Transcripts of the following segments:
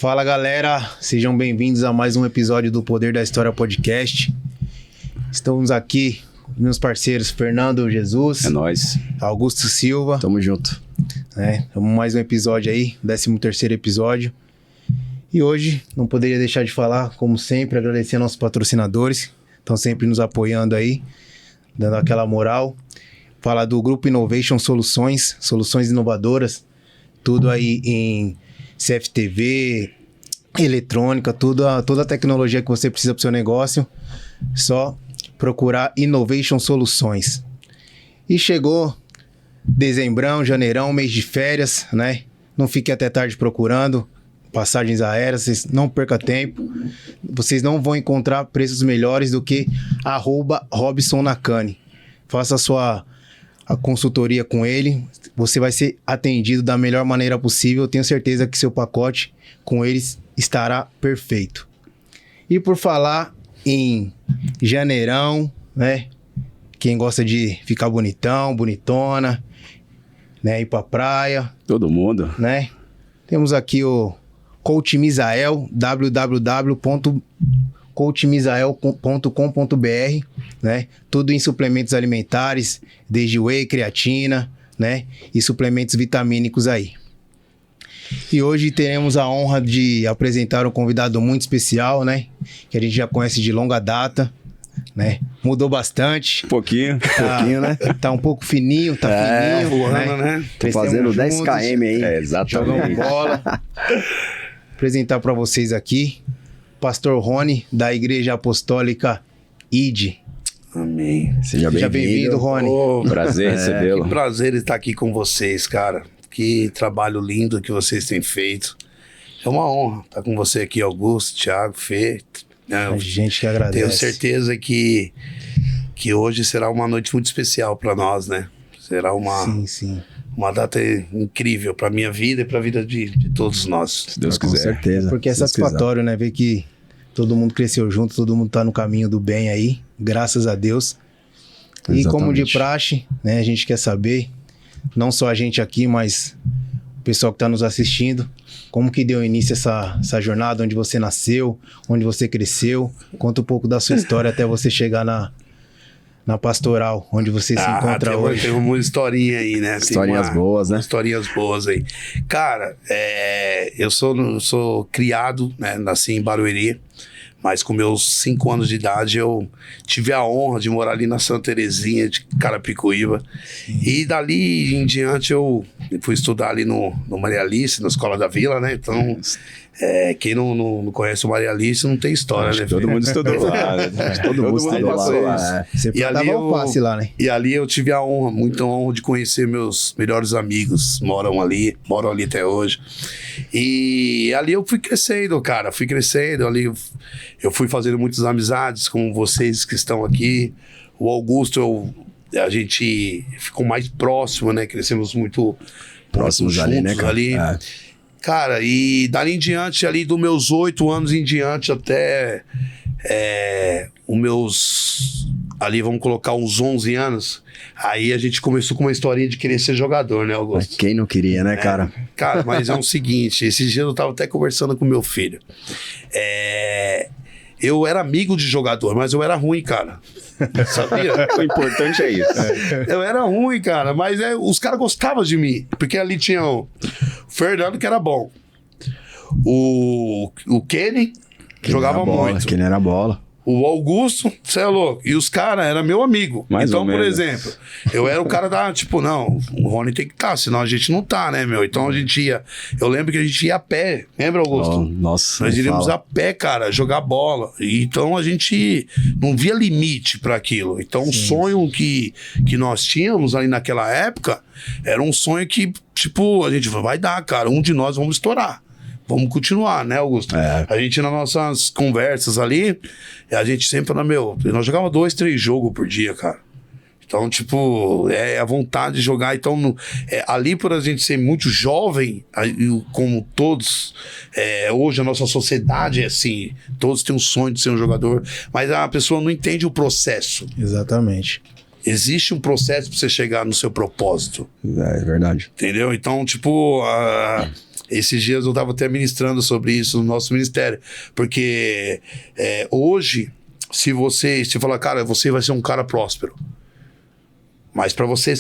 Fala galera, sejam bem-vindos a mais um episódio do Poder da História Podcast. Estamos aqui com meus parceiros Fernando Jesus. É nóis. Augusto Silva. Tamo junto. Mais um episódio aí, 13º episódio. E hoje não poderia deixar de falar, como sempre, agradecer a nossos patrocinadores, estão sempre nos apoiando aí, dando aquela moral. Falar do Grupo Innovation Soluções, soluções inovadoras, tudo aí em CFTV, eletrônica, toda a tecnologia que você precisa para o seu negócio, só procurar Innovation Soluções. E chegou dezembrão, janeirão, mês de férias, né? Não fique até tarde procurando passagens aéreas, vocês não percam tempo. Vocês não vão encontrar preços melhores do que @RobsonNakane. Faça a consultoria com ele, você vai ser atendido da melhor maneira possível. Eu tenho certeza que seu pacote com eles estará perfeito. E por falar em janeirão, né? Quem gosta de ficar bonitão, bonitona, né? Ir pra praia. Todo mundo. Né? Temos aqui o Coach Misael, www.coachmisael.com.br, né? Tudo em suplementos alimentares, desde whey, creatina, né? E suplementos vitamínicos aí. E hoje teremos a honra de apresentar um convidado muito especial, né? Que a gente já conhece de longa data, né? Mudou bastante. Pouquinho, né? Tá um pouco fininho, fininho, voando, né? Tô fazendo 10 km aí. Exatamente. Jogando bola. Apresentar para vocês aqui Pastor Rony, da Igreja Apostólica ID. Amém. Seja bem-vindo, Rony. Prazer recebê-lo. Que prazer estar aqui com vocês, cara. Que trabalho lindo que vocês têm feito. É uma honra estar com você aqui, Augusto, Thiago, Fê. A gente que agradece. Tenho certeza que hoje será uma noite muito especial para nós, né? Será uma data incrível para minha vida e para a vida de todos nós. Se Deus quiser. Com certeza. Porque é satisfatório, né? Ver que todo mundo cresceu junto, todo mundo tá no caminho do bem aí, graças a Deus. Exatamente. E como de praxe, né? A gente quer saber, não só a gente aqui, mas o pessoal que tá nos assistindo, como que deu início essa jornada, onde você nasceu, onde você cresceu. Conta um pouco da sua história até você chegar na pastoral, onde você se encontra hoje. Tem uma historinha aí, né? Historinhas boas, né? Historinhas boas aí. Cara, eu sou criado, né? Nasci em Barueri, mas com meus 5 anos de idade eu tive a honra de morar ali na Santa Terezinha de Carapicuíba. Sim. E dali em diante eu fui estudar ali no Maria Alice, na Escola da Vila, né? Então... quem não conhece o Maria Alice não tem história, né? Todo mundo estudou lá, né? Todo mundo estudou lá. Você plantava alface lá, né? E ali eu tive a honra, muita honra de conhecer meus melhores amigos, moram ali até hoje. E ali eu fui crescendo, cara, ali eu fui fazendo muitas amizades com vocês que estão aqui. O Augusto, a gente ficou mais próximo, né? Crescemos muito próximos ali, né, cara? Ali. Cara, e dali em diante, ali dos meus 8 anos em diante até os meus, ali vamos colocar uns 11 anos, aí a gente começou com uma historinha de querer ser jogador, né, Augusto? Mas quem não queria, né, cara? Cara, mas é o seguinte, esses dias eu tava até conversando com meu filho. Eu era amigo de jogador, mas eu era ruim, cara. Sabia? O importante é isso. Eu era ruim, cara, mas os caras gostavam de mim. Porque ali tinha o Fernando, que era bom. O Kenny, que jogava muito. Kenny era bola. O Augusto, você é louco. E os caras eram meu amigo. Mais então, ou por menos. exemplo, eu era o cara da, não, o Rony tem que estar, senão a gente não tá, né, meu? Então a gente ia. Eu lembro que a gente ia a pé. Lembra, Augusto? Nossa. Nós iríamos a pé, cara, jogar bola. E então a gente não via limite para aquilo. Então o sonho que nós tínhamos ali naquela época era um sonho que, a gente vai dar, cara. Um de nós vamos estourar. Vamos continuar, né, Augusto? A gente, nas nossas conversas ali, a gente sempre fala, nós jogávamos 2, 3 jogos por dia, cara. Então, a vontade de jogar. Então, ali por a gente ser muito jovem, como todos, hoje a nossa sociedade é assim, todos têm um sonho de ser um jogador, mas a pessoa não entende o processo. Exatamente. Existe um processo para você chegar no seu propósito. É verdade. Entendeu? Então, Esses dias eu estava até ministrando sobre isso no nosso ministério. Porque hoje, se falar, cara, você vai ser um cara próspero. Mas para você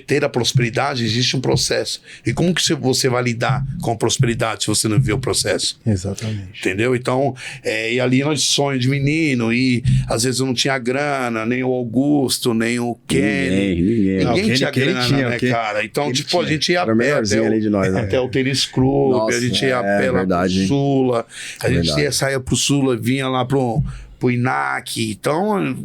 ter a prosperidade, existe um processo. E como que você vai lidar com a prosperidade se você não viver o processo? Exatamente. Entendeu? Então, e ali nós sonho de menino, e às vezes eu não tinha grana, nem o Augusto, nem o Kenny. Ninguém tinha grana, né, cara? Então, a gente ia a pé até o tênis clube, Nossa, a gente ia a pé lá pro Sula, a gente saía pro Sula, vinha lá pro INAC, então...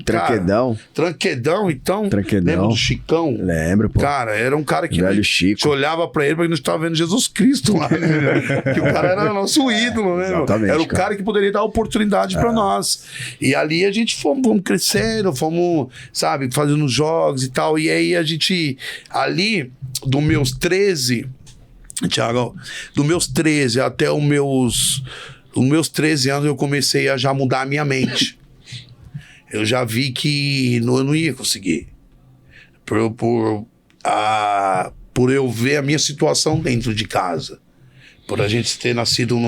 Tranquedão, então... Lembra do Chicão? Lembro, pô. Cara, era um cara que... Velho a Chico. gente olhava pra ele porque a gente tava vendo Jesus Cristo lá, né? Que o cara era nosso ídolo, né? Exatamente, era o cara que poderia dar oportunidade pra nós. E ali a gente fomos crescendo, fomos, sabe, fazendo jogos e tal. E aí a gente... Ali, dos meus 13... Thiago, dos meus 13 até os meus 13 anos eu comecei a já mudar a minha mente. Eu já vi que eu não ia conseguir. Por eu ver a minha situação dentro de casa. Por a gente ter nascido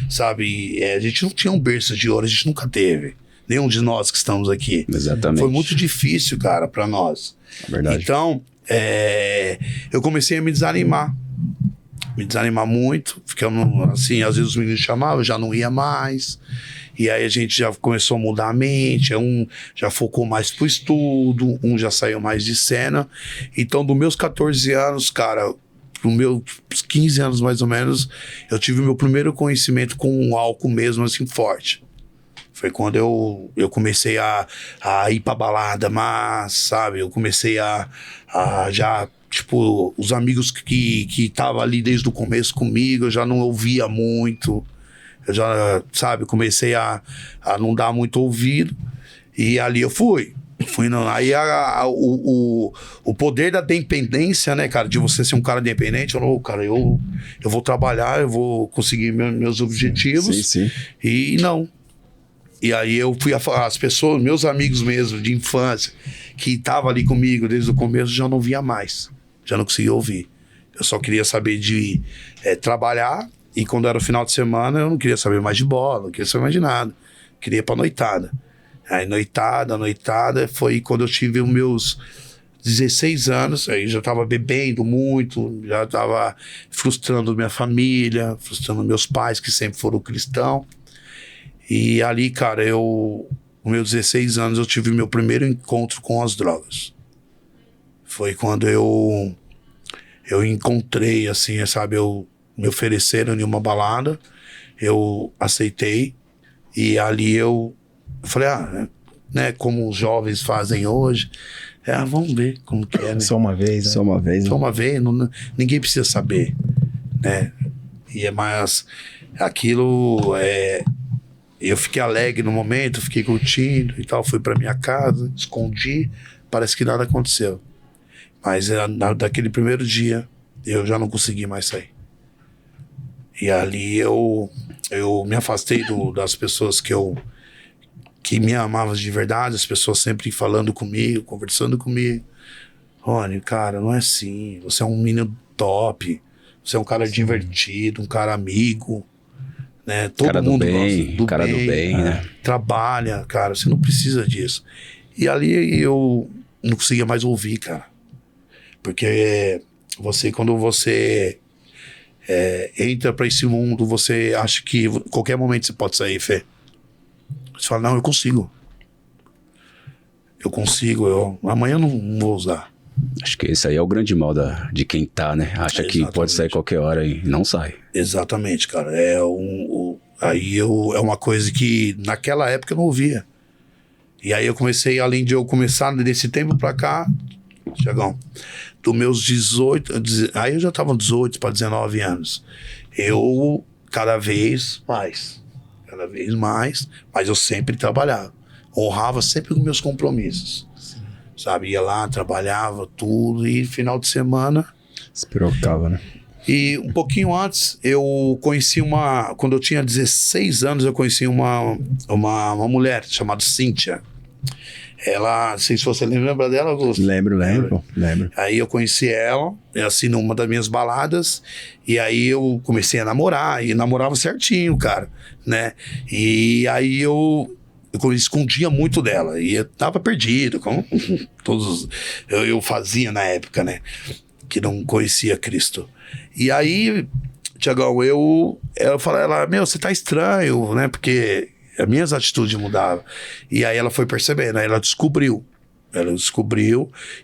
sabe, a gente não tinha um berço de ouro, a gente nunca teve. Nenhum de nós que estamos aqui. Exatamente. Foi muito difícil, cara, pra nós. É verdade. Então, eu comecei a me desanimar muito, ficando assim, às vezes os meninos chamavam, eu já não ia mais, e aí a gente já começou a mudar a mente, um já focou mais pro estudo, um já saiu mais de cena. Então, dos meus 14 anos, cara, pros meus 15 anos mais ou menos, eu tive o meu primeiro conhecimento com o álcool mesmo, assim, forte. Foi quando eu comecei a ir pra balada, mas, sabe, eu comecei a já... Tipo, os amigos que estavam ali desde o começo comigo, eu já não ouvia muito. Eu já, sabe, comecei a não dar muito ouvido. E ali eu fui. Aí o poder da dependência, né, cara, de você ser um cara independente, cara, eu vou trabalhar, eu vou conseguir meus objetivos. Sim. E não. E aí eu fui as pessoas, meus amigos mesmo, de infância, que estavam ali comigo desde o começo, já não via mais. Já não conseguia ouvir. Eu só queria saber de trabalhar, e quando era o final de semana eu não queria saber mais de bola, não queria saber mais de nada. Queria ir pra noitada. Aí noitada foi quando eu tive os meus 16 anos, aí já tava bebendo muito, já tava frustrando minha família, frustrando meus pais que sempre foram cristãos. E ali, cara, com meus 16 anos eu tive meu primeiro encontro com as drogas. Foi quando eu encontrei, assim, sabe, me ofereceram em uma balada, eu aceitei, e ali eu falei, né, como os jovens fazem hoje, vamos ver como que é, né? Só uma vez, né? Só uma vez, ninguém precisa saber, né? Mas aquilo, eu fiquei alegre no momento, fiquei curtindo e tal, fui pra minha casa, escondi, parece que nada aconteceu. Mas daquele primeiro dia, eu já não consegui mais sair. E ali eu me afastei das pessoas que me amavam de verdade, as pessoas sempre falando comigo, conversando comigo. Rony, cara, não é assim. Você é um menino top. Você é um cara divertido, um cara amigo. Né? Todo cara mundo do bem, gosta do cara bem, do bem, né? Trabalha, cara. Você não precisa disso. E ali eu não conseguia mais ouvir, cara. Porque quando você entra pra esse mundo, você acha que qualquer momento você pode sair, Fê. Você fala, não, eu consigo. Amanhã eu não vou usar. Acho que esse aí é o grande mal de quem tá, né? Acha que pode sair qualquer hora e não sai. Exatamente, cara. É uma coisa que naquela época eu não ouvia. E aí eu comecei, além de eu começar desse tempo pra cá, Tiagão, dos meus 18, aí eu já tava 18 para 19 anos. Eu cada vez mais, mas eu sempre trabalhava. Honrava sempre os meus compromissos. Sim. Sabe, ia lá, trabalhava tudo, e final de semana... Se preocupava, né? E um pouquinho antes, eu conheci quando eu tinha 16 anos, eu conheci uma mulher chamada Cíntia. Ela, não sei se você lembra dela, Augusto. Lembro, pô, lembro. Aí eu conheci ela, assim, numa das minhas baladas, e aí eu comecei a namorar, e namorava certinho, cara, né? E aí eu escondia muito dela, e eu tava perdido, como todos eu fazia na época, né? Que não conhecia Cristo. E aí, Tiagão, eu falei, meu, você tá estranho, né? Porque as minhas atitudes mudavam. E aí ela foi percebendo, aí ela descobriu.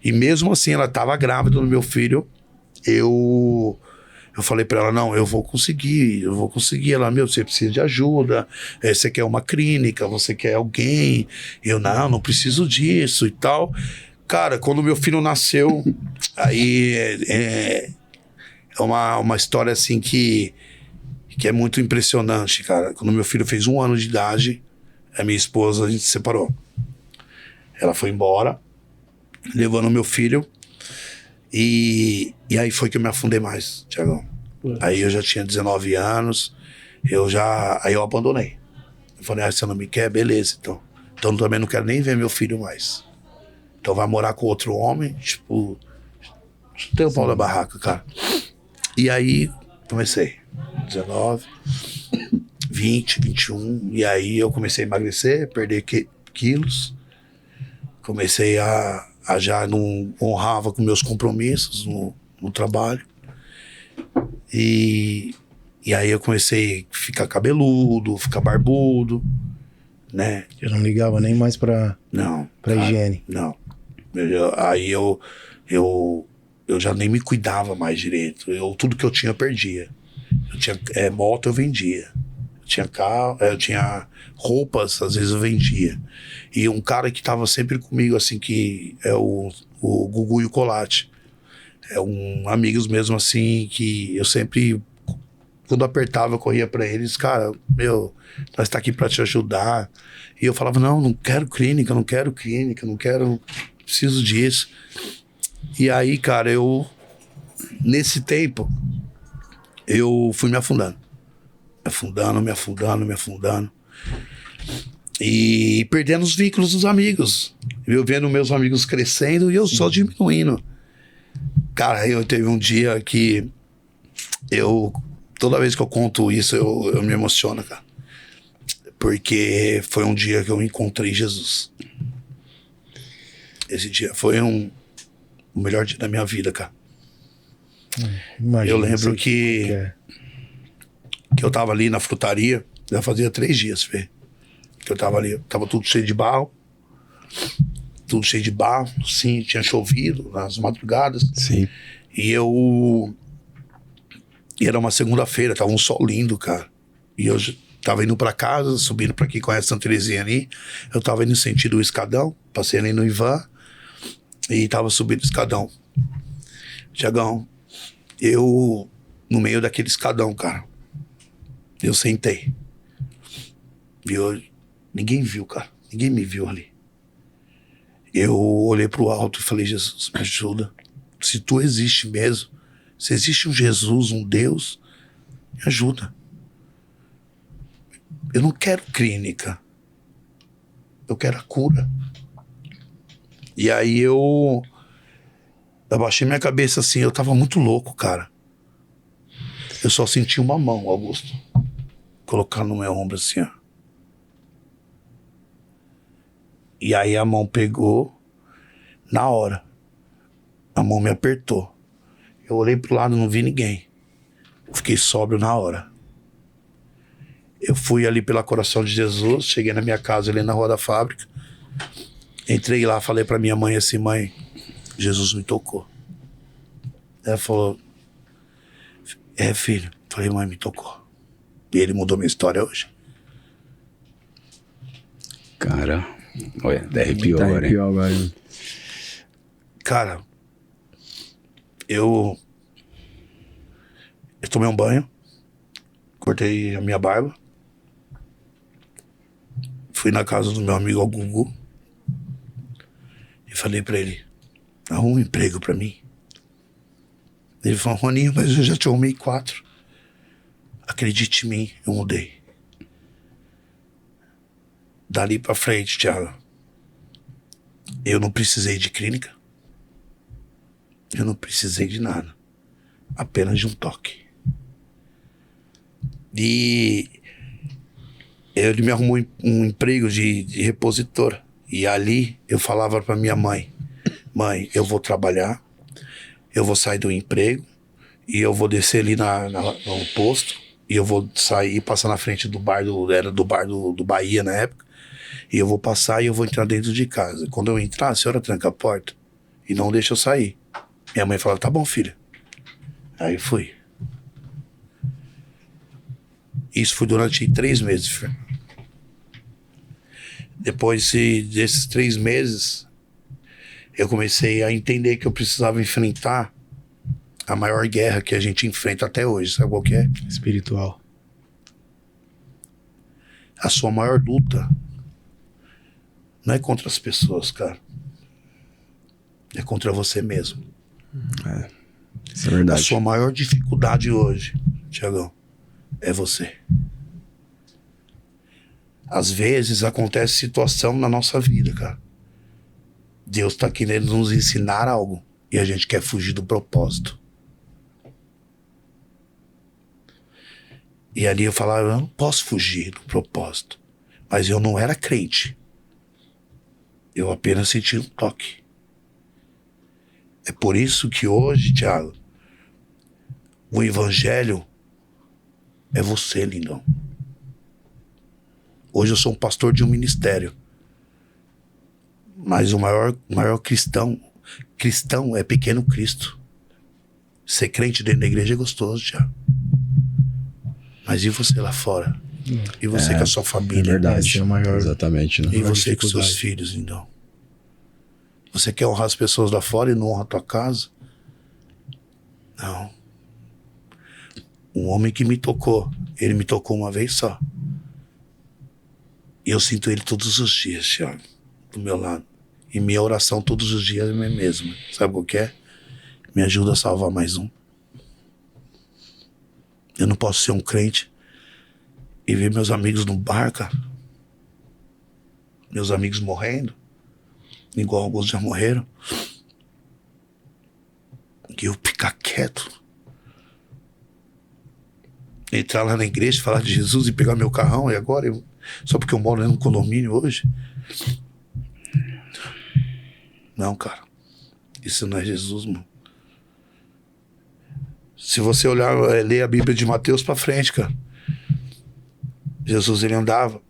E mesmo assim, ela tava grávida do meu filho. Eu falei pra ela, não, eu vou conseguir. Ela, meu, você precisa de ajuda, você quer uma clínica, você quer alguém. Eu, não preciso disso e tal. Cara, quando meu filho nasceu, aí é uma história assim que é muito impressionante, cara. Quando meu filho fez 1 ano de idade, a minha esposa, a gente se separou. Ela foi embora, levando meu filho, e aí foi que eu me afundei mais, Tiagão. Aí eu já tinha 19 anos, aí eu abandonei. Eu falei, você não me quer? Beleza, então eu também não quero nem ver meu filho mais. Então vai morar com outro homem, tipo, tem o pau da barraca, cara. E aí comecei, 19, 20, 21, e aí eu comecei a emagrecer, perder quilos, comecei a já não honrava com meus compromissos no trabalho, e aí eu comecei a ficar cabeludo, ficar barbudo, né? Eu não ligava nem mais pra higiene. Não. Aí eu já nem me cuidava mais direito. Tudo que eu tinha, eu perdia. Eu tinha moto, eu vendia. Eu tinha carro, eu tinha roupas, às vezes eu vendia. E um cara que tava sempre comigo, assim, que é o Gugu e o Colate. Amigos mesmo, assim, que eu sempre, quando apertava, eu corria pra eles. Cara, meu, nós tá aqui pra te ajudar. E eu falava, não quero clínica, não preciso disso. E aí, cara, nesse tempo, eu fui me afundando. Me afundando. E perdendo os vínculos dos amigos. Eu vendo meus amigos crescendo e eu só diminuindo. Cara, eu teve um dia que toda vez que eu conto isso, eu me emociono, cara. Porque foi um dia que eu encontrei Jesus. Esse dia foi o melhor dia da minha vida, cara. Imagina, eu lembro que eu tava ali na frutaria, já fazia 3 dias, Fê, que eu tava ali, tava tudo cheio de barro, sim, tinha chovido nas madrugadas. Sim. E era uma segunda-feira, tava um sol lindo, cara. E eu tava indo pra casa, subindo pra quem conhece Santa Terezinha ali, eu tava indo no sentido do escadão, passei ali no Ivan, e tava subindo o escadão. Tiagão, no meio daquele escadão, cara, eu sentei. Ninguém viu, cara. Ninguém me viu ali. Eu olhei pro alto e falei, Jesus, me ajuda. Se tu existe mesmo, se existe um Jesus, um Deus, me ajuda. Eu não quero clínica. Eu quero a cura. E aí eu abaixei minha cabeça assim, eu tava muito louco, cara. Eu só senti uma mão, Augusto, colocar no meu ombro assim, ó. E aí a mão pegou, na hora. A mão me apertou. Eu olhei pro lado, não vi ninguém. Eu fiquei sóbrio na hora. Eu fui ali pela Coração de Jesus, cheguei na minha casa ali na Rua da Fábrica. Entrei lá, falei pra minha mãe assim, mãe, Jesus me tocou. Ela falou, filho. Falei, mãe, me tocou. E ele mudou minha história hoje. Cara, olha, arrepiou agora, hein? Cara, eu tomei um banho, cortei a minha barba, fui na casa do meu amigo Gugu e falei pra ele, arruma um emprego pra mim. Ele falou, Roninho, mas eu já te arrumei 4. Acredite em mim, eu mudei. Dali pra frente, Thiago, Eu não precisei de clínica. Eu não precisei de nada. Apenas de um toque. E ele me arrumou um emprego de repositor. E ali eu falava pra minha mãe: mãe, eu vou trabalhar, eu vou sair do emprego e eu vou descer ali no posto e eu vou sair e passar na frente do bar, era do bar do Bahia na época, e eu vou passar e eu vou entrar dentro de casa. Quando eu entrar, a senhora tranca a porta e não deixa eu sair. Minha mãe falava: tá bom, filha. Aí fui. Isso foi durante 3 meses, filho. Depois desses 3 meses, eu comecei a entender que eu precisava enfrentar a maior guerra que a gente enfrenta até hoje. Sabe qual que é? Espiritual. A sua maior luta não é contra as pessoas, cara. É contra você mesmo. Isso é verdade. A sua maior dificuldade hoje, Tiagão, é você. Às vezes acontece situação na nossa vida, cara. Deus tá querendo nos ensinar algo e a gente quer fugir do propósito. E ali eu falava: eu não posso fugir do propósito. Mas eu não era crente. Eu apenas senti um toque. É por isso que hoje, Thiago, o evangelho é você, lindão. Hoje eu sou um pastor de um ministério. Mas o maior cristão é pequeno Cristo. Ser crente dentro da igreja é gostoso, Thiago. Mas e você lá fora? E você com a sua família? É verdade. Esse é o maior... Exatamente, né? E você com dificuldade. seus filhos, então? Você quer honrar as pessoas lá fora e não honra a tua casa? Não. Um homem que me tocou, ele me tocou uma vez só. E eu sinto ele todos os dias, Thiago, do meu lado. E minha oração todos os dias é a mesma. Sabe o que é? Me ajuda a salvar mais um. Eu não posso ser um crente e ver meus amigos no bar, cara. Meus amigos morrendo, igual alguns já morreram. E eu ficar quieto. Entrar lá na igreja, falar de Jesus e pegar meu carrão, e agora só porque eu moro num condomínio hoje? Não, cara. Isso não é Jesus, mano. Se você olhar, ler a Bíblia de Mateus pra frente, cara. Jesus, ele andava.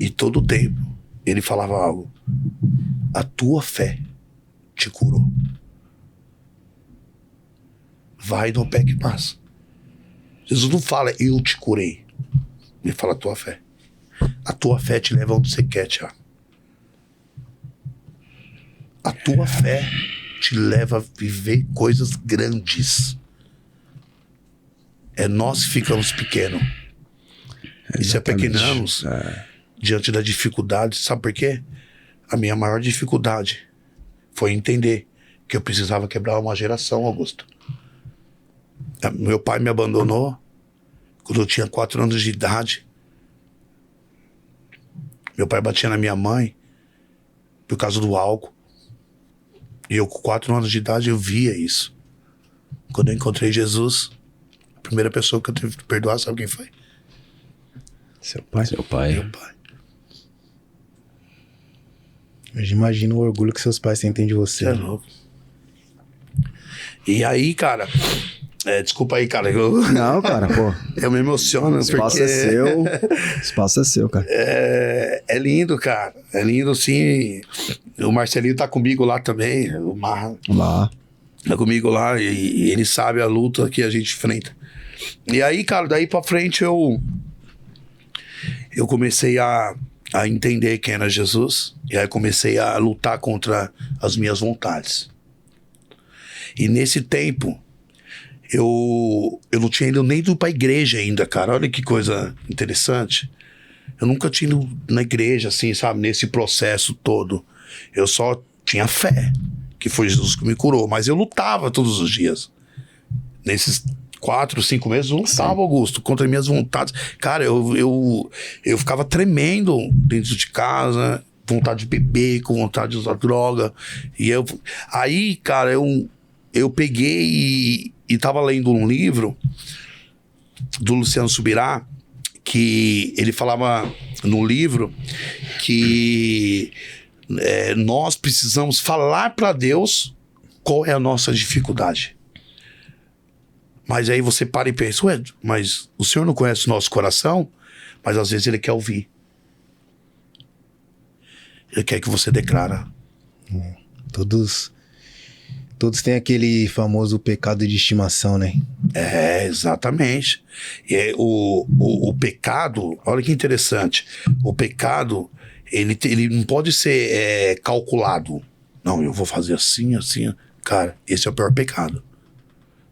E todo o tempo, ele falava algo. A tua fé te curou. Vai no pé que passa. Jesus não fala, eu te curei. Ele fala, a tua fé. A tua fé te leva onde você quer, Thiago. A tua fé te leva a viver coisas grandes. É nós que ficamos pequenos. E se apequenamos diante da dificuldade, sabe por quê? A minha maior dificuldade foi entender que eu precisava quebrar uma geração, Augusto. Meu pai me abandonou quando eu tinha 4 anos de idade. Meu pai batia na minha mãe por causa do álcool. E eu, com 4 anos de idade, eu via isso. Quando eu encontrei Jesus, a primeira pessoa que eu tive que perdoar, sabe quem foi? Seu pai? Seu pai. Meu pai. Eu imagino o orgulho que seus pais sentem de você. Você é louco. E aí, cara... desculpa aí, cara. Não, cara, pô. Eu me emociono. O espaço porque... é seu. O espaço é seu, cara. É lindo, cara. É lindo, sim. O Marcelinho tá comigo lá também. O Marra Lá. tá comigo lá. E ele sabe a luta que a gente enfrenta. E aí, cara, daí pra frente eu comecei a entender quem era Jesus. E aí comecei a lutar contra as minhas vontades. E nesse tempo... Eu não tinha ido nem ido pra igreja ainda, cara. Olha que coisa interessante. Eu nunca tinha ido na igreja, assim, sabe? Nesse processo todo. Eu só tinha fé, que foi Jesus que me curou. Mas eu lutava todos os dias. Nesses 4, 5 meses, eu lutava, Augusto, contra minhas vontades. Cara, eu ficava tremendo dentro de casa. com vontade de beber, com vontade de usar droga. Aí, cara, eu peguei e tava lendo um livro do Luciano Subirá, que ele falava no livro que nós precisamos falar para Deus qual é a nossa dificuldade. Mas aí você para e pensa, ué, mas o Senhor não conhece o nosso coração? Mas às vezes Ele quer ouvir. Ele quer que você declara. Todos têm aquele famoso pecado de estimação, né? Exatamente. E o pecado, olha que interessante, o pecado, ele não pode ser calculado. Não, eu vou fazer assim, assim. Cara, esse é o pior pecado.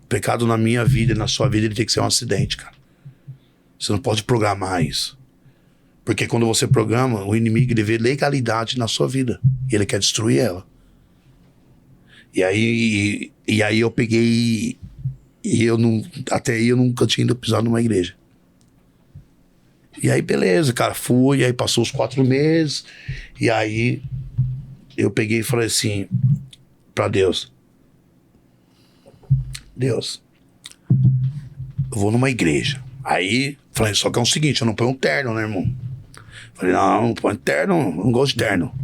O pecado na minha vida e na sua vida, ele tem que ser um acidente, cara. Você não pode programar isso. Porque quando você programa, o inimigo, ele vê legalidade na sua vida. E ele quer destruir ela. E aí eu peguei... até aí eu nunca tinha ido pisar numa igreja. E aí beleza, cara, fui. Aí passou os 4 meses. E aí eu peguei e falei assim pra Deus: Deus, eu vou numa igreja. Aí falei, só que é o seguinte, eu não ponho um terno, né, irmão? Falei, não põe terno, não gosto de terno.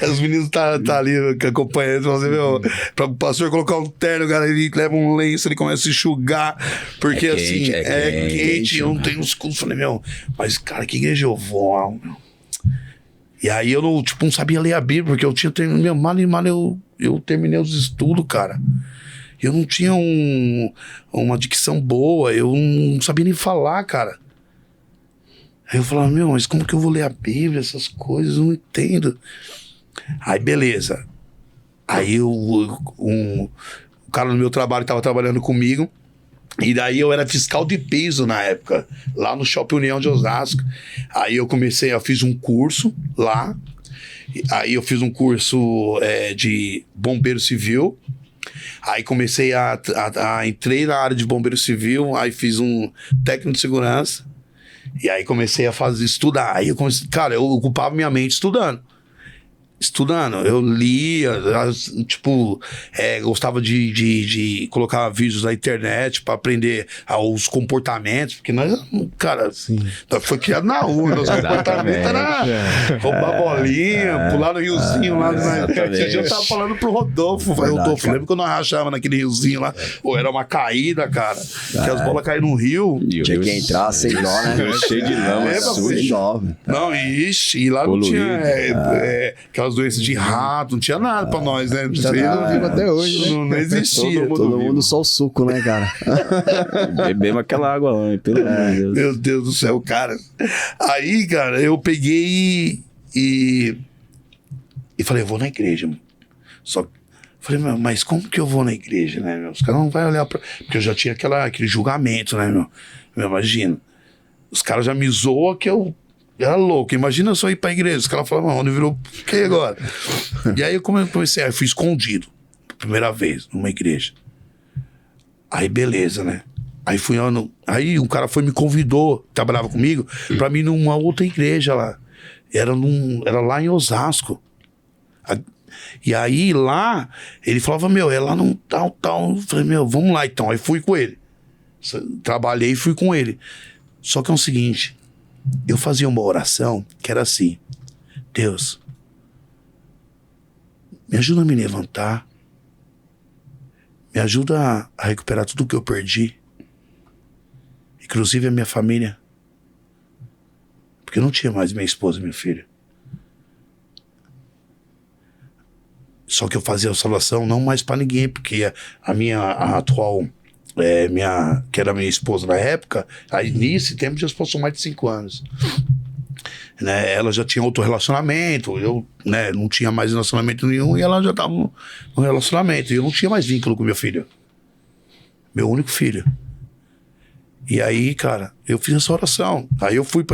Os meninos tá ali acompanhando, falam assim, meu, para o pastor colocar um terno, cara, ele leva um lenço, ele começa a enxugar, porque assim, é quente, eu não tenho os cursos. Falei, meu, mas cara, que igreja eu vou, meu? E aí eu não sabia ler a Bíblia, porque eu tinha terminado, meu, mal e mal eu terminei os estudos, cara. Eu não tinha uma dicção boa, eu não sabia nem falar, cara. Aí eu falava, meu, mas como que eu vou ler a Bíblia, essas coisas, eu não entendo. Aí beleza. Aí o cara no meu trabalho estava trabalhando comigo, e daí eu era fiscal de piso na época, lá no Shopping União de Osasco. Aí eu fiz um curso lá, aí eu fiz um curso de bombeiro civil. Aí comecei entrei na área de bombeiro civil, aí fiz um técnico de segurança. E aí comecei a estudar. Aí eu ocupava minha mente estudando. Eu lia, gostava de colocar vídeos na internet para aprender os comportamentos, porque nós, cara, nós foi criado na rua, nosso comportamento era roubar bolinha, pular no riozinho lá. Esse dia eu tava falando pro Rodolfo, Rodolfo, lembra quando nós rachava naquele riozinho lá? Ou era uma caída, cara, que as bolas caíam no rio. Tinha que entrar sem dó, né? Cheio de lama, sem dó. Não, e lá não tinha aquelas doenças de rato, não tinha nada pra nós, né? Não sei, não vivo até hoje, né? Não existia. Todo mundo só o suco, né, cara? Bebemos aquela água lá, pelo amor de Deus. Meu Deus do céu, cara. Aí, cara, eu peguei e falei, eu vou na igreja, mano. Só que falei, mas como que eu vou na igreja, né, meu? Os caras não vão olhar pra... Porque eu já tinha aquele julgamento, né, meu? Imagina. Os caras já me zoam que eu era louco. Imagina eu só ir pra igreja. Os caras falavam, onde virou o que agora? E aí eu comecei, eu fui escondido. Primeira vez, numa igreja. Aí beleza, né? Aí um cara me convidou, trabalhava comigo, pra mim numa outra igreja lá. Era lá em Osasco. E aí lá, ele falava, meu, é lá num tal. Eu falei, meu, vamos lá então. Aí fui com ele. Trabalhei e fui com ele. Só que é o seguinte, eu fazia uma oração que era assim: Deus, me ajuda a me levantar, me ajuda a recuperar tudo que eu perdi, inclusive a minha família, porque eu não tinha mais minha esposa e meu filho. Só que eu fazia a salvação não mais para ninguém, porque a atual, que era minha esposa na época, aí nesse tempo já passou mais de 5 anos. Né, ela já tinha outro relacionamento, eu, né, não tinha mais relacionamento nenhum, e ela já estava no relacionamento, e eu não tinha mais vínculo com meu filho, meu único filho. E aí, cara, eu fiz essa oração. Aí eu fui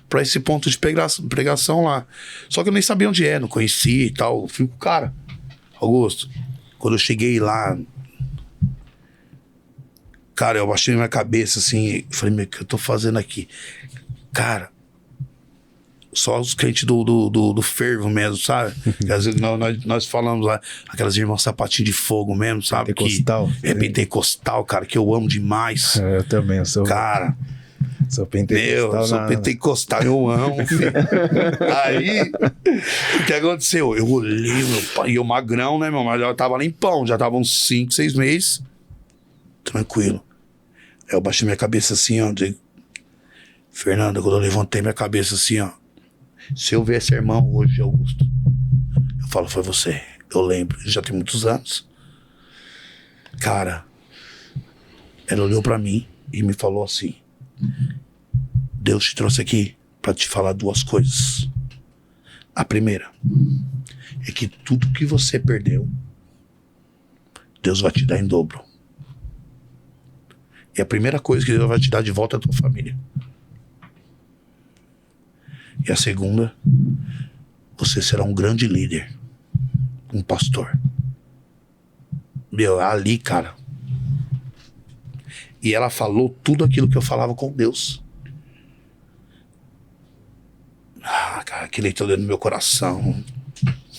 pra esse ponto de pregação lá. Só que eu nem sabia onde não conhecia e tal. Eu fui com o cara, Augusto. Quando eu cheguei lá, cara, eu baixei minha cabeça assim, falei, meu, o que eu tô fazendo aqui? Cara, Só os crentes do fervo mesmo, sabe? Às vezes nós falamos lá, aquelas irmãs sapatinho de fogo mesmo, sabe? Pentecostal. É pentecostal, cara, que eu amo demais. Eu também, eu sou. Cara, Sou pentecostal. eu sou pentecostal, eu amo, filho. Aí, o que aconteceu? Eu olhei, meu pai, e eu magrão, né, meu? Mas já tava limpão, já tava uns 5, 6 meses. Tranquilo. Aí eu baixei minha cabeça assim, ó. Digo, Fernando, quando eu levantei minha cabeça assim, ó. Se eu ver essa irmã hoje, Augusto, eu falo, foi você. Eu lembro, já tem muitos anos. Cara, ela olhou pra mim e me falou assim: Deus te trouxe aqui pra te falar 2 coisas. A primeira é que tudo que você perdeu, Deus vai te dar em dobro. E a primeira coisa que Deus vai te dar de volta é a tua família. E a segunda, você será um grande líder, um pastor. Meu, ali, cara. E ela falou tudo aquilo que eu falava com Deus. Ah, cara, aquele entrou dentro do meu coração.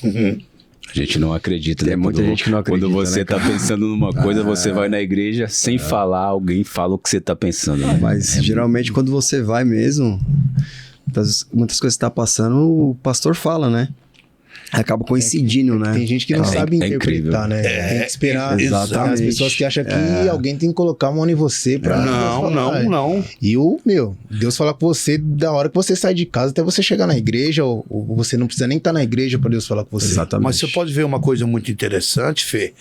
A gente não acredita, né? Tem muita gente que não acredita, Quando você né, tá pensando numa coisa, você vai na igreja, sem falar, alguém fala o que você tá pensando. Né? Mas geralmente quando você vai mesmo, muitas coisas que tá passando, o pastor fala, né? Acaba coincidindo, né? Tem gente que não sabe interpretar, incrível. né? Tem que esperar. exatamente. As pessoas que acham que alguém tem que colocar a mão em você pra... Não. E Deus fala com você da hora que você sai de casa até você chegar na igreja, ou você não precisa nem estar na igreja pra Deus falar com você. Exatamente. Mas você pode ver uma coisa muito interessante, Fê,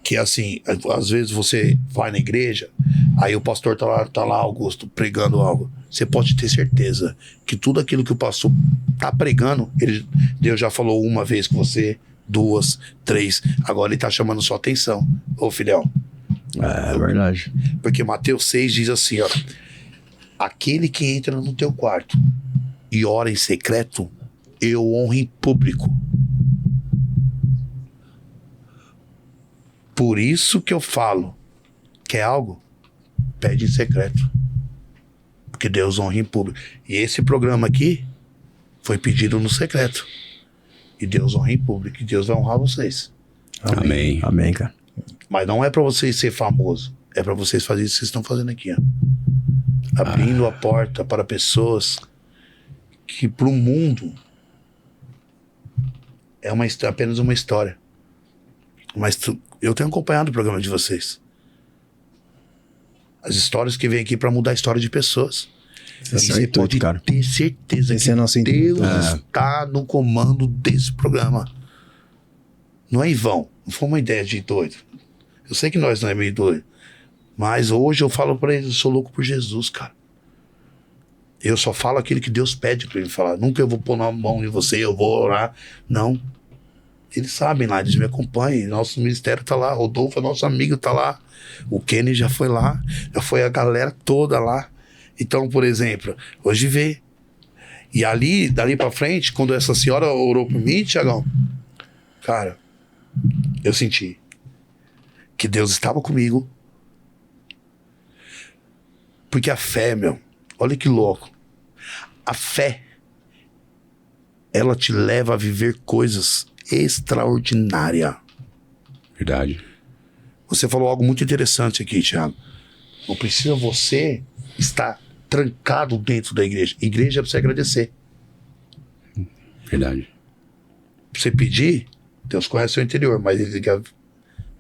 que assim, às vezes você vai na igreja, aí o pastor tá lá, Augusto, pregando algo. Você pode ter certeza que tudo aquilo que o pastor tá pregando, Deus já falou uma vez com você, 2, 3, agora ele tá chamando sua atenção. Ô, filhão. É verdade. Porque Mateus 6 diz assim, ó: aquele que entra no teu quarto e ora em secreto, eu honro em público. Por isso que eu falo, quer algo? Pede em secreto. Porque Deus honra em público. E esse programa aqui foi pedido no secreto. E Deus honra em público. E Deus vai honrar vocês. Amém. Amém, cara. Mas não é pra vocês ser famoso. É pra vocês fazerem isso que vocês estão fazendo aqui, ó. Abrindo a porta para pessoas que pro mundo é apenas uma história. Mas eu tenho acompanhado o programa de vocês. As histórias que vêm aqui pra mudar a história de pessoas. E você pode ter certeza Esse é nosso Deus intuito. está no comando desse programa. Não é em vão. Não foi uma ideia de doido. Eu sei que nós não é meio doido. Mas hoje eu falo pra eles, eu sou louco por Jesus, cara. Eu só falo aquilo que Deus pede pra ele falar. Nunca eu vou pôr na mão em você, eu vou orar. Não. Eles sabem lá, eles me acompanham. Nosso ministério tá lá. Rodolfo é nosso amigo, tá lá. O Kenny já foi lá. Já foi a galera toda lá. Então, por exemplo, hoje vê. E ali, dali pra frente, quando essa senhora orou por mim, Tiagão, cara, eu senti que Deus estava comigo. Porque a fé, meu, olha que louco. A fé, ela te leva a viver coisas extraordinárias. Verdade. Você falou algo muito interessante aqui, Thiago. Não precisa você estar trancado dentro da igreja. Igreja é pra você agradecer. Verdade. Pra você pedir, Deus conhece o seu interior, mas ele quer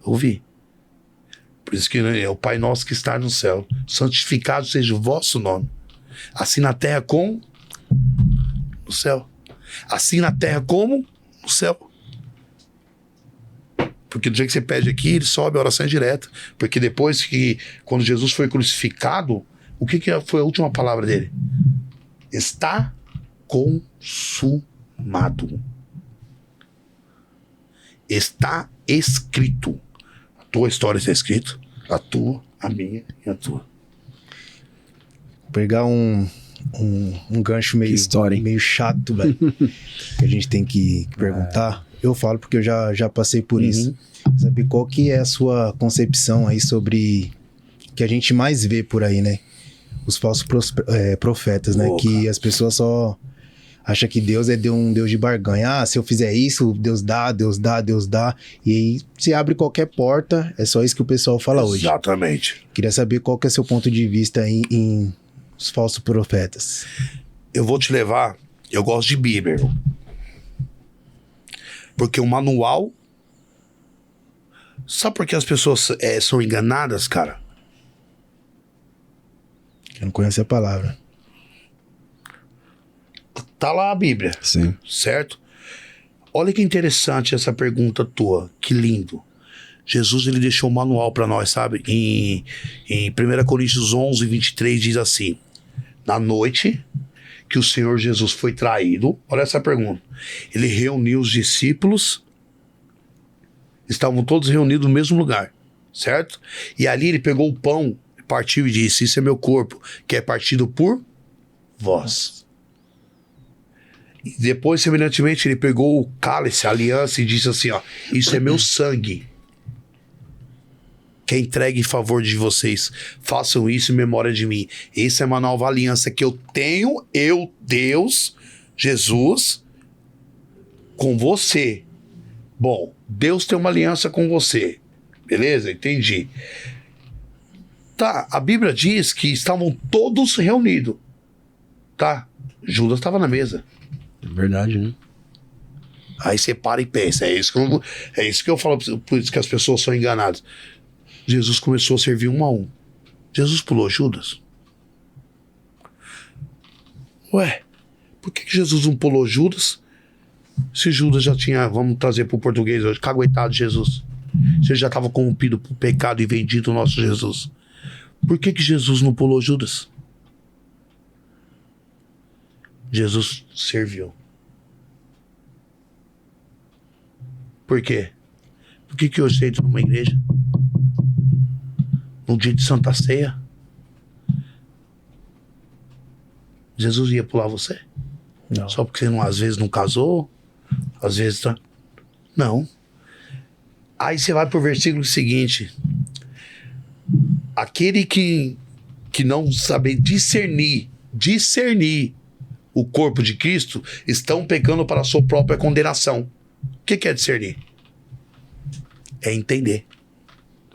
ouvir. Por isso que é o Pai Nosso que está no céu. Santificado seja o vosso nome. Assim na terra como no céu. Assim na terra como no céu. Porque do jeito que você pede aqui, ele sobe, a oração é direta. Porque depois que, quando Jesus foi crucificado, o que foi a última palavra dele? Está consumado. Está escrito. A tua história está escrita. A tua, a minha e a tua. Vou pegar um gancho meio chato, velho. Que a gente tem que perguntar. Eu falo porque eu já passei por isso. Sabe qual que é a sua concepção aí sobre que a gente mais vê por aí, né? Os falsos profetas, né? Que as pessoas só acha que Deus é um Deus de barganha. Ah, se eu fizer isso, Deus dá, Deus dá, Deus dá. E aí se abre qualquer porta, é só isso que o pessoal fala hoje. Exatamente. Queria saber qual que é o seu ponto de vista em os falsos profetas. Eu vou te levar, eu gosto de Bíblia, irmão. Porque o manual... Sabe por que as pessoas são enganadas, cara? Eu não conheço a palavra. Tá lá a Bíblia. Sim. Certo? Olha que interessante essa pergunta tua. Que lindo. Jesus, ele deixou um manual para nós, sabe? Em 1 Coríntios 11, 23 diz assim: na noite que o Senhor Jesus foi traído, olha essa pergunta, ele reuniu os discípulos, estavam todos reunidos no mesmo lugar, certo? E ali ele pegou o pão, partiu e disse: isso é meu corpo, que é partido por vós. E depois, semelhantemente, ele pegou o cálice, a aliança, e disse assim: ó, isso é meu sangue, que é entregue em favor de vocês. Façam isso em memória de mim. Essa é uma nova aliança que eu tenho, eu, Deus, Jesus, com você. Bom, Deus tem uma aliança com você. Beleza? Entendi. Tá, a Bíblia diz que estavam todos reunidos. Tá? Judas estava na mesa. É verdade, né? Aí você para e pensa. É isso que eu falo, por isso que as pessoas são enganadas. Jesus começou a servir um a um. Jesus pulou Judas? Ué, por que Jesus não pulou Judas? Se Judas já tinha, vamos trazer para o português hoje, caguetado Jesus. Se ele já estava corrompido por pecado e vendido o nosso Jesus. Por que Jesus não pulou Judas? Jesus serviu. Por quê? Por que hoje você entra numa igreja? No dia de Santa Ceia? Jesus ia pular você? Não. Só porque você não, às vezes não casou? Às vezes tá... Não. Aí você vai pro versículo seguinte. Aquele que não sabe discernir o corpo de Cristo, estão pecando para a sua própria condenação. O que é discernir? É entender.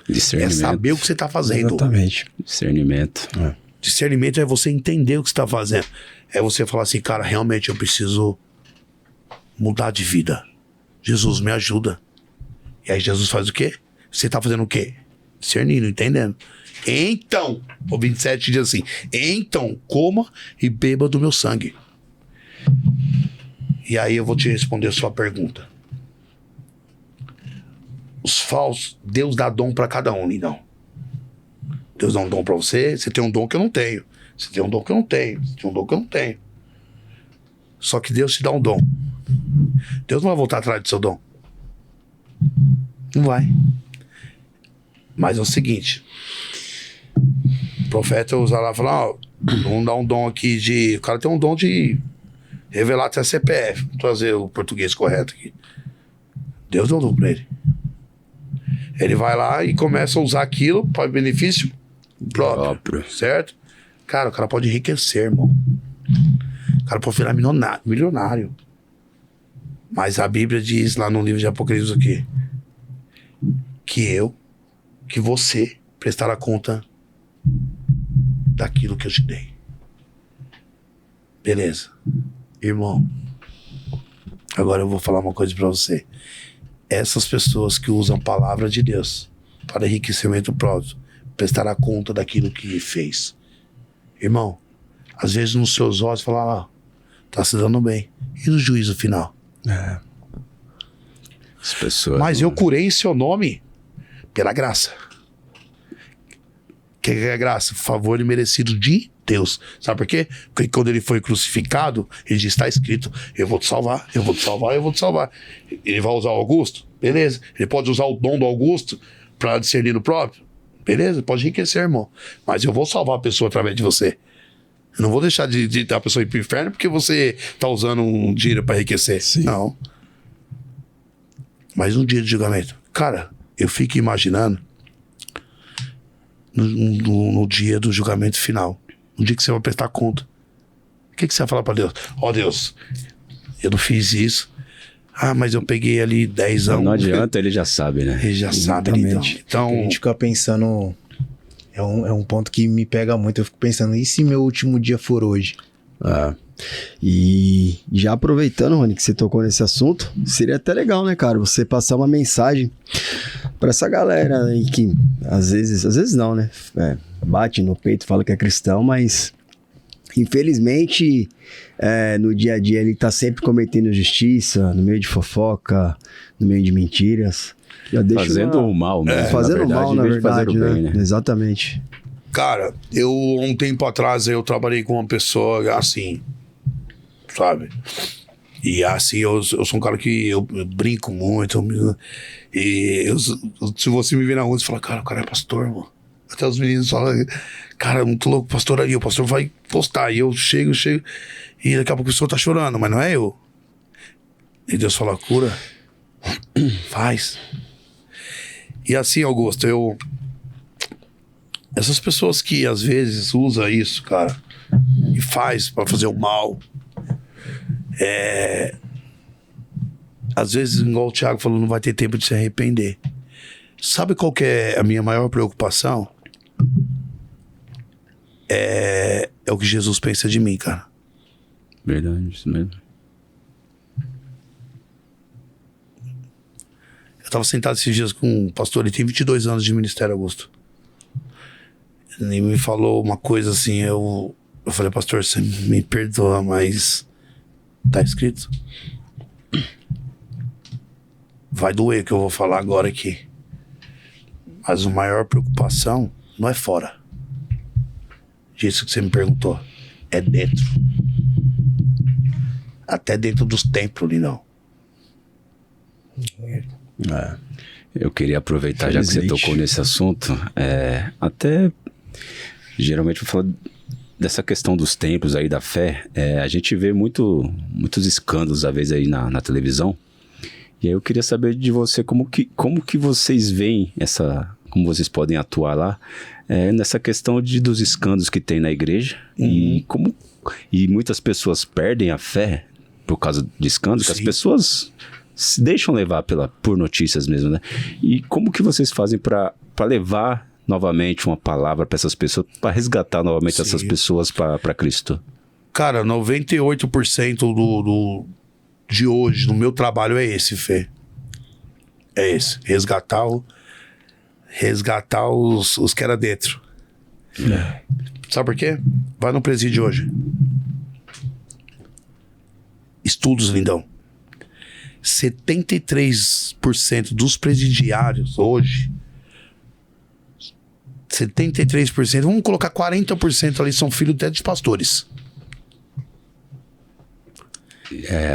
Discernimento. É saber o que você está fazendo. Exatamente. Discernimento. Discernimento é você entender o que você está fazendo. É você falar assim, cara, realmente eu preciso mudar de vida. Jesus, me ajuda. E aí Jesus faz o quê? Você está fazendo o quê? Discernindo, entendendo. Então, o 27 diz assim: então, coma e beba do meu sangue. E aí eu vou te responder a sua pergunta. Os falsos, Deus dá dom para cada um, então. Deus dá um dom para você, você tem um dom que eu não tenho. Você tem um dom que eu não tenho. Você tem um dom que eu não tenho. Só que Deus te dá um dom. Deus não vai voltar atrás do seu dom. Não vai. Mas é o seguinte: o profeta usa lá e fala: ó, vamos dar um dom aqui de... O cara tem um dom de revelar até CPF. Vou trazer o português correto aqui. Deus deu um dom pra ele. Ele vai lá e começa a usar aquilo para benefício próprio. Certo? Cara, o cara pode enriquecer, irmão. O cara pode virar milionário. Mas a Bíblia diz lá no livro de Apocalipse aqui, que você prestará conta daquilo que eu te dei. Beleza. Irmão, agora eu vou falar uma coisa pra você. Essas pessoas que usam a palavra de Deus para enriquecimento próprio, prestará conta daquilo que fez. Irmão, às vezes nos seus olhos falar lá, tá se dando bem. E no juízo final? É. As pessoas... Mas eu curei em seu nome pela graça. Que é a graça? Favor imerecido de Deus. Sabe por quê? Porque quando ele foi crucificado, ele diz: está escrito, eu vou te salvar, eu vou te salvar, eu vou te salvar. Ele vai usar o Augusto? Beleza. Ele pode usar o dom do Augusto para discernir no próprio? Beleza, pode enriquecer, irmão. Mas eu vou salvar a pessoa através de você. Eu não vou deixar de a pessoa ir pro inferno porque você tá usando um dinheiro para enriquecer. Sim. Não. Mas um dia de julgamento. Cara, eu fico imaginando no dia do julgamento final. No dia que você vai prestar conta. que você vai falar pra Deus? Ó, Deus, eu não fiz isso. Ah, mas eu peguei ali 10 anos. Não adianta, ele já sabe, né? Ele já sabe, então. A gente fica pensando... É um ponto que me pega muito. Eu fico pensando, e se meu último dia for hoje? E já aproveitando, Rony, que você tocou nesse assunto, seria até legal, né, cara, você passar uma mensagem pra essa galera aí que às vezes não, né, bate no peito, fala que é cristão, mas infelizmente no dia a dia ele tá sempre cometendo injustiça, no meio de fofoca, no meio de mentiras. Fazendo o mal, né? Fazendo o mal, na verdade, fazer o bem, né? Exatamente. Cara, um tempo atrás, eu trabalhei com uma pessoa assim, sabe? E assim, eu sou um cara que eu brinco muito. Se você me ver na rua, você fala, cara, o cara é pastor, mano. Até os meninos falam, cara, muito louco, pastor aí, o pastor vai postar. E eu chego, e daqui a pouco a pessoa tá chorando, mas não é eu. E Deus fala, cura, faz. E assim, Augusto, essas pessoas que às vezes usam isso, cara, e faz pra fazer o mal, às vezes, igual o Thiago falou, não vai ter tempo de se arrepender. Sabe qual que é a minha maior preocupação? É o que Jesus pensa de mim, cara. Verdade, isso mesmo. Eu tava sentado esses dias com um pastor, ele tem 22 anos de ministério, Augusto. Ele me falou uma coisa assim, eu falei, pastor, você me perdoa, mas tá escrito. Vai doer o que eu vou falar agora aqui. Mas a maior preocupação não é fora disso que você me perguntou. É dentro. Até dentro dos templos, Lindão. Eu queria aproveitar, já que você tocou nesse assunto, até geralmente eu falo dessa questão dos templos aí da fé, a gente vê muitos escândalos às vezes aí na televisão, e aí eu queria saber de você como que vocês veem como vocês podem atuar lá nessa questão dos escândalos que tem na igreja, e muitas pessoas perdem a fé por causa de escândalos, que as pessoas se deixam levar por notícias mesmo, né? E como que vocês fazem para levar novamente uma palavra para essas pessoas, para resgatar novamente essas pessoas para Cristo? Cara, 98% de hoje, no meu trabalho, é esse, Fê. É esse. Resgatar os que era dentro. Sabe por quê? Vai no presídio hoje. Estudos, Lindão. 73% dos presidiários hoje, 73%, vamos colocar 40% ali, são filhos até de pastores.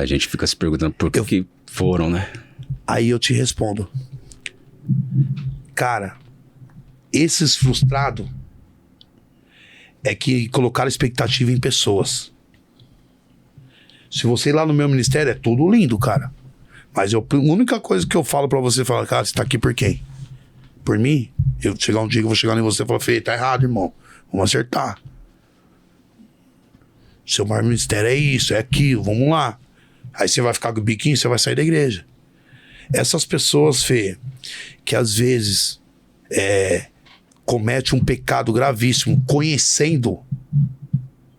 A gente fica se perguntando por que foram, né? Aí eu te respondo. Cara, esses frustrados é que colocaram expectativa em pessoas. Se você ir lá no meu ministério, é tudo lindo, cara. Mas a única coisa que eu falo pra você, fala, cara, você tá aqui por quem? Por mim? Eu chegar um dia que eu vou chegar em você e falar, Fê, tá errado, irmão. Vamos acertar. Seu maior ministério é isso, é aquilo, vamos lá. Aí você vai ficar com o biquinho, você vai sair da igreja. Essas pessoas, Fê, que às vezes comete um pecado gravíssimo, conhecendo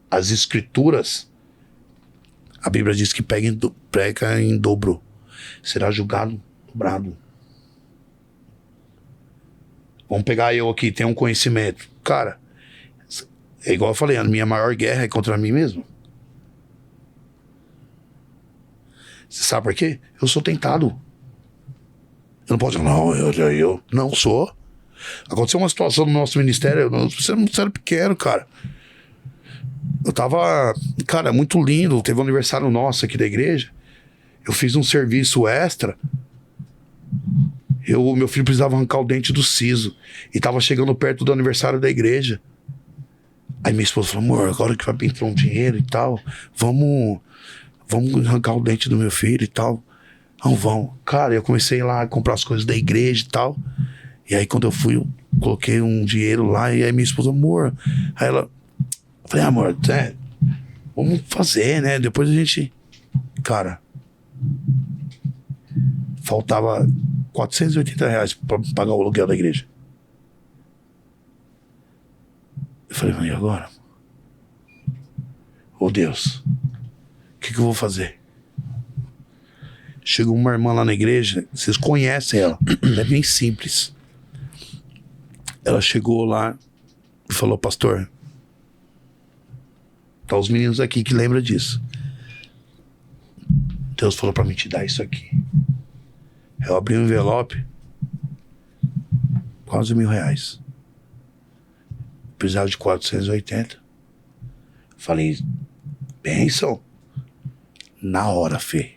as escrituras, a Bíblia diz que peca em dobro. Será julgado dobrado. Vamos pegar eu aqui, tenho um conhecimento. Cara, é igual eu falei, a minha maior guerra é contra mim mesmo. Você sabe por quê? Eu sou tentado. Eu não posso dizer, não, eu não sou. Aconteceu uma situação no nosso ministério, você é um ministério pequeno, cara. Eu tava, cara, muito lindo, teve um aniversário nosso aqui da igreja. Eu fiz um serviço extra. Meu filho precisava arrancar o dente do siso. E tava chegando perto do aniversário da igreja. Aí minha esposa falou, amor, agora que vai entrar um dinheiro e tal, vamos arrancar o dente do meu filho e tal. Não, vamos. Cara, eu comecei lá a comprar as coisas da igreja e tal. E aí quando eu fui, eu coloquei um dinheiro lá. E aí minha esposa, amor. Aí ela, falei, amor, vamos fazer, né? Depois a gente... Cara, faltava R$480 pra pagar o aluguel da igreja. Eu falei, mas e agora? Ô Deus, o que eu vou fazer? Chegou uma irmã lá na igreja, vocês conhecem ela, ela é bem simples. Ela chegou lá e falou, pastor, tá os meninos aqui que lembram disso. Deus falou pra mim te dar isso aqui. Eu abri um envelope, quase R$1.000. Precisava de 480. Falei, bênção. Na hora, Fê.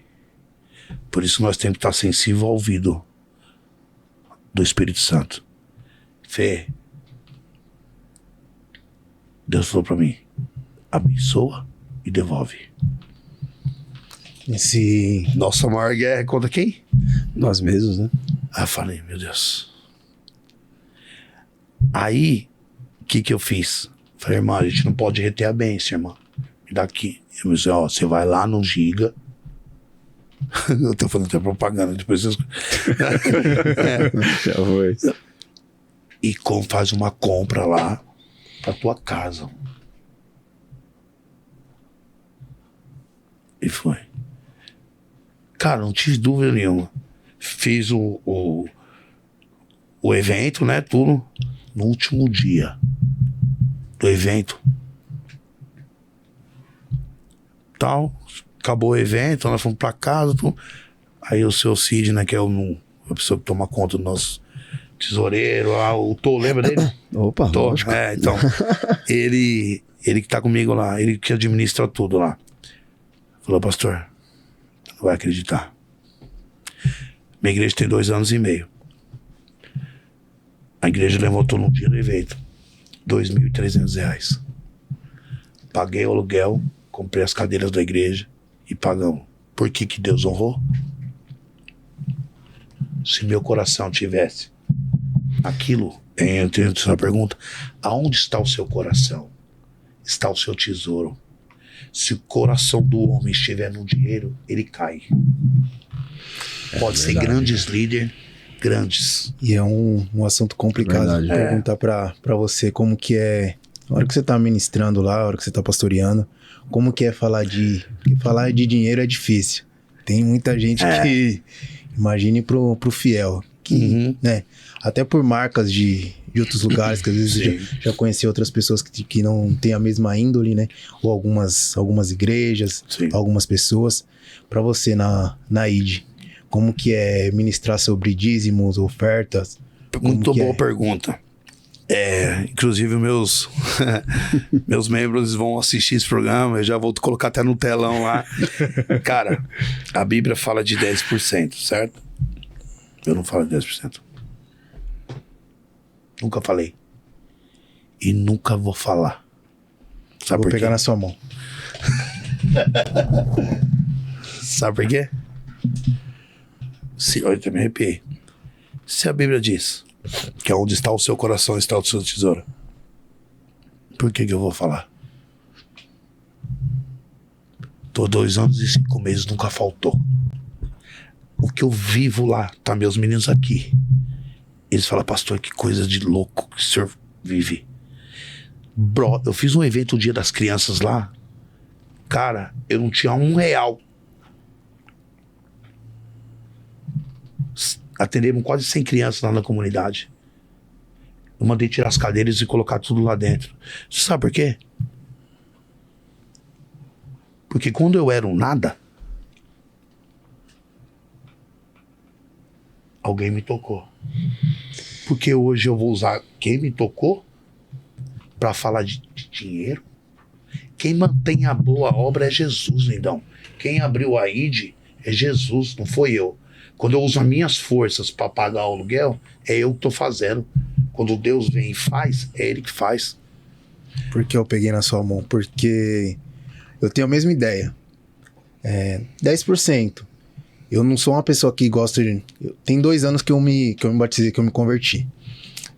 Por isso nós temos que estar sensível ao ouvido do Espírito Santo. Fê, Deus falou pra mim, abençoa e devolve. Nossa maior guerra é contra quem? Nós mesmos, né? Aí eu falei, meu Deus. Aí, o que eu fiz? Falei, irmã, a gente não pode reter a bênção, irmã. Me dá aqui. Eu me disse, ó, você vai lá no Giga. Eu tô fazendo até propaganda, depois vocês... Já foi. E faz uma compra lá pra tua casa. E foi. Cara, não tive dúvida nenhuma. Fiz o evento, né? Tudo no último dia do evento. Tal. Acabou o evento, nós fomos pra casa. Tudo. Aí o seu Cid, né? Que é a pessoa que toma conta do nosso tesoureiro lá, o Tô, lembra dele? Opa, Tô, lógico. então. ele que tá comigo lá, ele que administra tudo lá. Falou, pastor, não vai acreditar. Minha igreja tem 2 anos e meio. A igreja levantou no dia do evento R$2.300. Paguei o aluguel, comprei as cadeiras da igreja e pagamos. Por que Deus honrou? Se meu coração tivesse aquilo, eu tenho essa pergunta, aonde está o seu coração? Está o seu tesouro. Se o coração do homem estiver no dinheiro, ele cai. Pode ser grandes líderes, grandes. E é um assunto complicado. Verdade. Perguntar pra você como que é, na hora que você tá ministrando lá, na hora que você tá pastoreando, como que é falar porque falar de dinheiro é difícil. Tem muita gente que, imagine pro fiel, que, né, até por marcas de outros lugares, que às vezes já conheci outras pessoas que não têm a mesma índole, né? Ou algumas igrejas, algumas pessoas. Pra você na ID, como que é ministrar sobre dízimos, ofertas? Muito boa pergunta. Inclusive meus membros vão assistir esse programa, eu já vou colocar até no telão lá. Cara, a Bíblia fala de 10%, certo? Eu não falo de 10%. Nunca falei. E nunca vou falar. Sabe Vou por pegar quê? na sua mão. Sabe por quê? Eu até me arrepiei. Se a Bíblia diz que onde está o seu coração está o seu tesouro, por que eu vou falar? Tô 2 anos e 5 meses, nunca faltou. O que eu vivo lá, tá meus meninos aqui. Eles falam, pastor, que coisa de louco que o senhor vive. Bro, eu fiz um evento o Dia das Crianças lá. Cara, eu não tinha R$1. Atendemos quase 100 crianças lá na comunidade. Eu mandei tirar as cadeiras e colocar tudo lá dentro. Você sabe por quê? Porque quando eu era um nada, alguém me tocou. Porque hoje eu vou usar quem me tocou para falar de dinheiro. Quem mantém a boa obra é Jesus, lindão. Quem abriu a ID é Jesus, não foi eu. Quando eu uso as minhas forças para pagar o aluguel, é eu que tô fazendo. Quando Deus vem e faz, é Ele que faz. Por que eu peguei na sua mão? Porque eu tenho a mesma ideia. 10%. Eu não sou uma pessoa que gosta de... Tem 2 anos que eu me batizei, que eu me converti.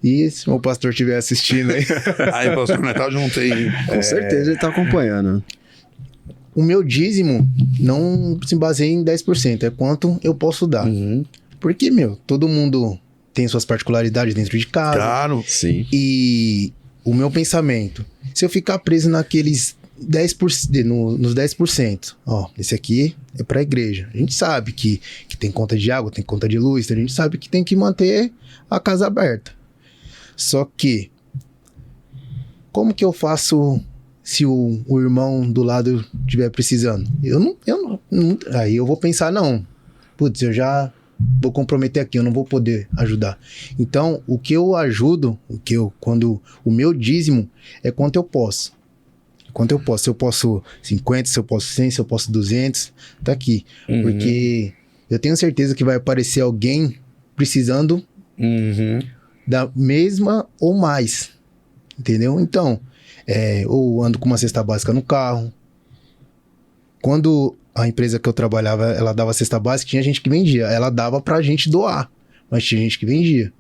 E se meu pastor estiver assistindo aí... Aí, pastor, nós tá junto aí. Com certeza ele tá acompanhando. o meu dízimo não se baseia em 10%, é quanto eu posso dar. Porque, todo mundo tem suas particularidades dentro de casa. Claro. Sim. E o meu pensamento, se eu ficar preso naqueles 10%, nos 10%, esse aqui é pra igreja. A gente sabe que tem conta de água, tem conta de luz, a gente sabe que tem que manter a casa aberta. Só que, como que eu faço se o irmão do lado estiver precisando? Aí eu vou pensar, putz, eu já vou comprometer aqui, eu não vou poder ajudar. Então, o que eu ajudo, quando o meu dízimo é quanto eu posso. Quanto eu posso. Se eu posso 50, se eu posso 100, se eu posso 200, tá aqui. Porque eu tenho certeza que vai aparecer alguém precisando da mesma ou mais. Entendeu? Então, eu ando com uma cesta básica no carro. Quando a empresa que eu trabalhava, ela dava cesta básica, tinha gente que vendia. Ela dava pra gente doar, mas tinha gente que vendia.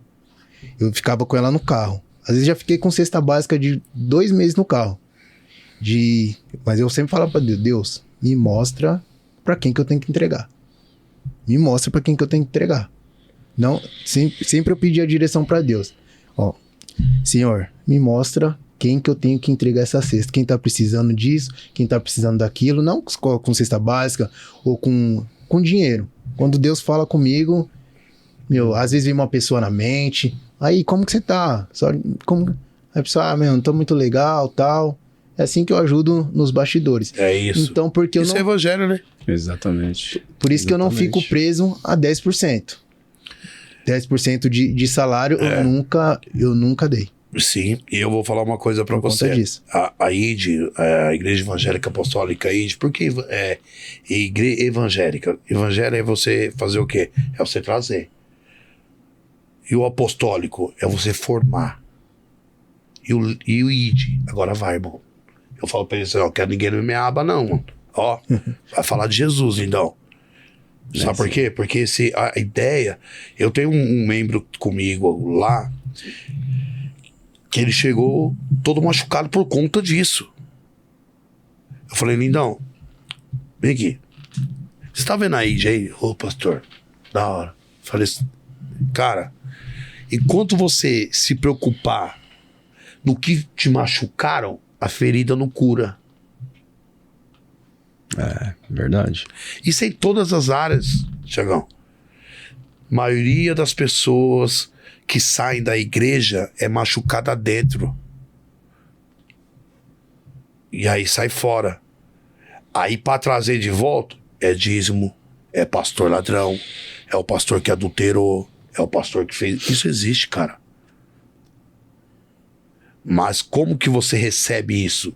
Eu ficava com ela no carro. Às vezes já fiquei com cesta básica de 2 meses no carro. Mas eu sempre falava pra Deus, me mostra pra quem que eu tenho que entregar. Me mostra pra quem que eu tenho que entregar. Não, sempre eu pedi a direção pra Deus. Senhor, me mostra quem que eu tenho que entregar essa cesta. Quem tá precisando disso, quem tá precisando daquilo. Não com cesta básica ou com dinheiro. Quando Deus fala comigo, às vezes vem uma pessoa na mente. Aí, como que você tá? Aí a pessoa, não tô muito legal, tal. É assim que eu ajudo nos bastidores. É isso. Então, porque isso é evangelho, né? Exatamente. Por isso que eu não fico preso a 10%. 10% de salário eu nunca dei. Sim, e eu vou falar uma coisa pra você. Disso. A IDE, a Igreja Evangélica Apostólica IDE, por que igreja evangélica? Evangelho é você fazer o quê? É você trazer. E o apostólico é você formar. E o IDE, agora vai, irmão. Eu falo pra eles, não quero ninguém na minha aba, não, mano. Vai falar de Jesus, então. Sabe por quê? Porque a ideia... Eu tenho um membro comigo lá que ele chegou todo machucado por conta disso. Eu falei, lindão, vem aqui. Você tá vendo a IDE aí? Ô, pastor, da hora. Falei, cara, enquanto você se preocupar no que te machucaram, a ferida não cura. É, verdade. Isso em todas as áreas, Tiagão. Maioria das pessoas que saem da igreja é machucada dentro. E aí sai fora. Aí pra trazer de volta, é dízimo, é pastor ladrão, é o pastor que adulterou, é o pastor que fez... Isso existe, cara. Mas como que você recebe isso?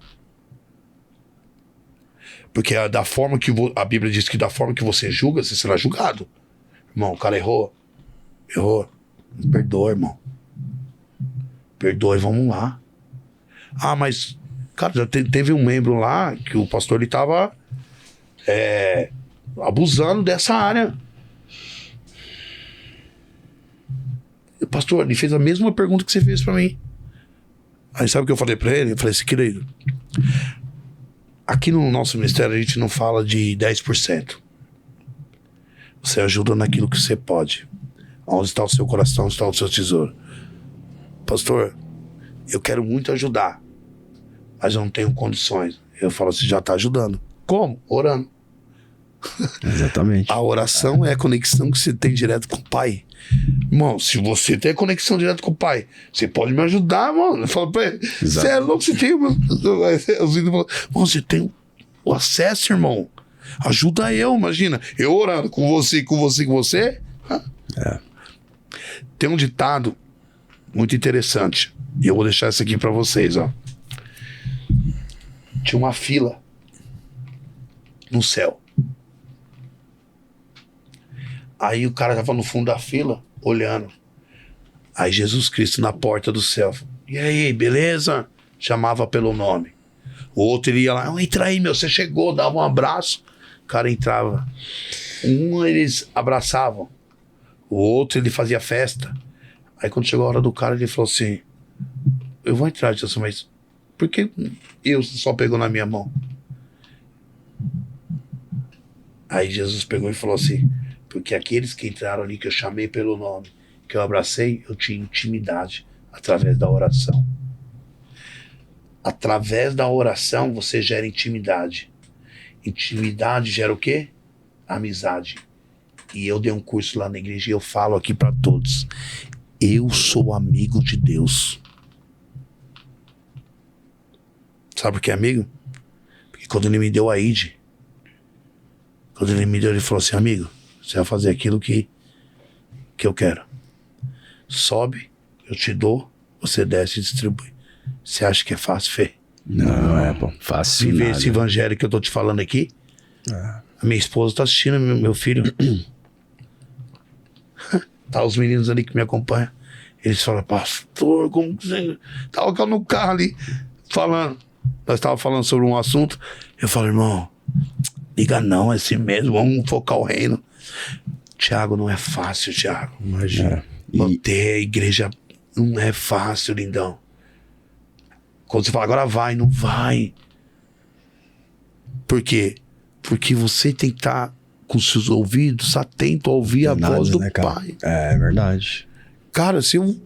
Porque da forma que a Bíblia diz que da forma que você julga, você será julgado. Irmão, o cara errou. Perdoa, irmão. Perdoa e vamos lá. Mas, cara, já teve um membro lá que o pastor ele tava abusando dessa área. O pastor, ele fez a mesma pergunta que você fez pra mim. Aí sabe o que eu falei pra ele? Eu falei assim, querido, aqui no nosso ministério a gente não fala de 10%. Você ajuda naquilo que você pode. Onde está o seu coração, onde está o seu tesouro. Pastor, eu quero muito ajudar, mas eu não tenho condições. Eu falo, você já está ajudando. Como? Orando. Exatamente. A oração é a conexão que você tem direto com o Pai. Irmão, se você tem conexão direto com o Pai, você pode me ajudar, mano. Eu falo pra ele, você é louco, você tem... Você tem o acesso, irmão. Ajuda eu, imagina. Eu orando com você. Tem um ditado muito interessante. E eu vou deixar isso aqui pra vocês, ó. Tinha uma fila no céu. Aí o cara tava no fundo da fila, olhando. Aí Jesus Cristo na porta do céu. E aí, beleza? Chamava pelo nome. O outro ele ia lá, entra aí, você chegou, dava um abraço. O cara entrava. Um eles abraçavam. O outro ele fazia festa. Aí quando chegou a hora do cara, ele falou assim, eu vou entrar, Jesus, mas por que eu só pegou na minha mão? Aí Jesus pegou e falou assim, porque aqueles que entraram ali, que eu chamei pelo nome, que eu abracei, eu tinha intimidade através da oração. Através da oração você gera intimidade. Intimidade gera o quê? Amizade. E eu dei um curso lá na igreja e eu falo aqui para todos. Eu sou amigo de Deus. Sabe por que é amigo? Porque quando ele me deu a ID, quando ele me deu, ele falou assim, amigo, você vai fazer aquilo que eu quero. Sobe, eu te dou, você desce e distribui. Você acha que é fácil, Fê? Não é, pô. Fácil Viver nada. esse evangelho que eu tô te falando aqui. A minha esposa tá assistindo, meu filho. Tá os meninos ali que me acompanham. Eles falam, pastor, como que você... Tava no carro ali, falando. Nós tava falando sobre um assunto. Eu falo, irmão, liga não, é assim mesmo, vamos focar o reino. Tiago, não é fácil, Tiago. Imagina. Manter a igreja não é fácil, lindão. Quando você fala, agora vai, não vai. Por quê? Porque você tem que estar com seus ouvidos atento a ouvir a voz do Pai. É verdade. Cara, se eu,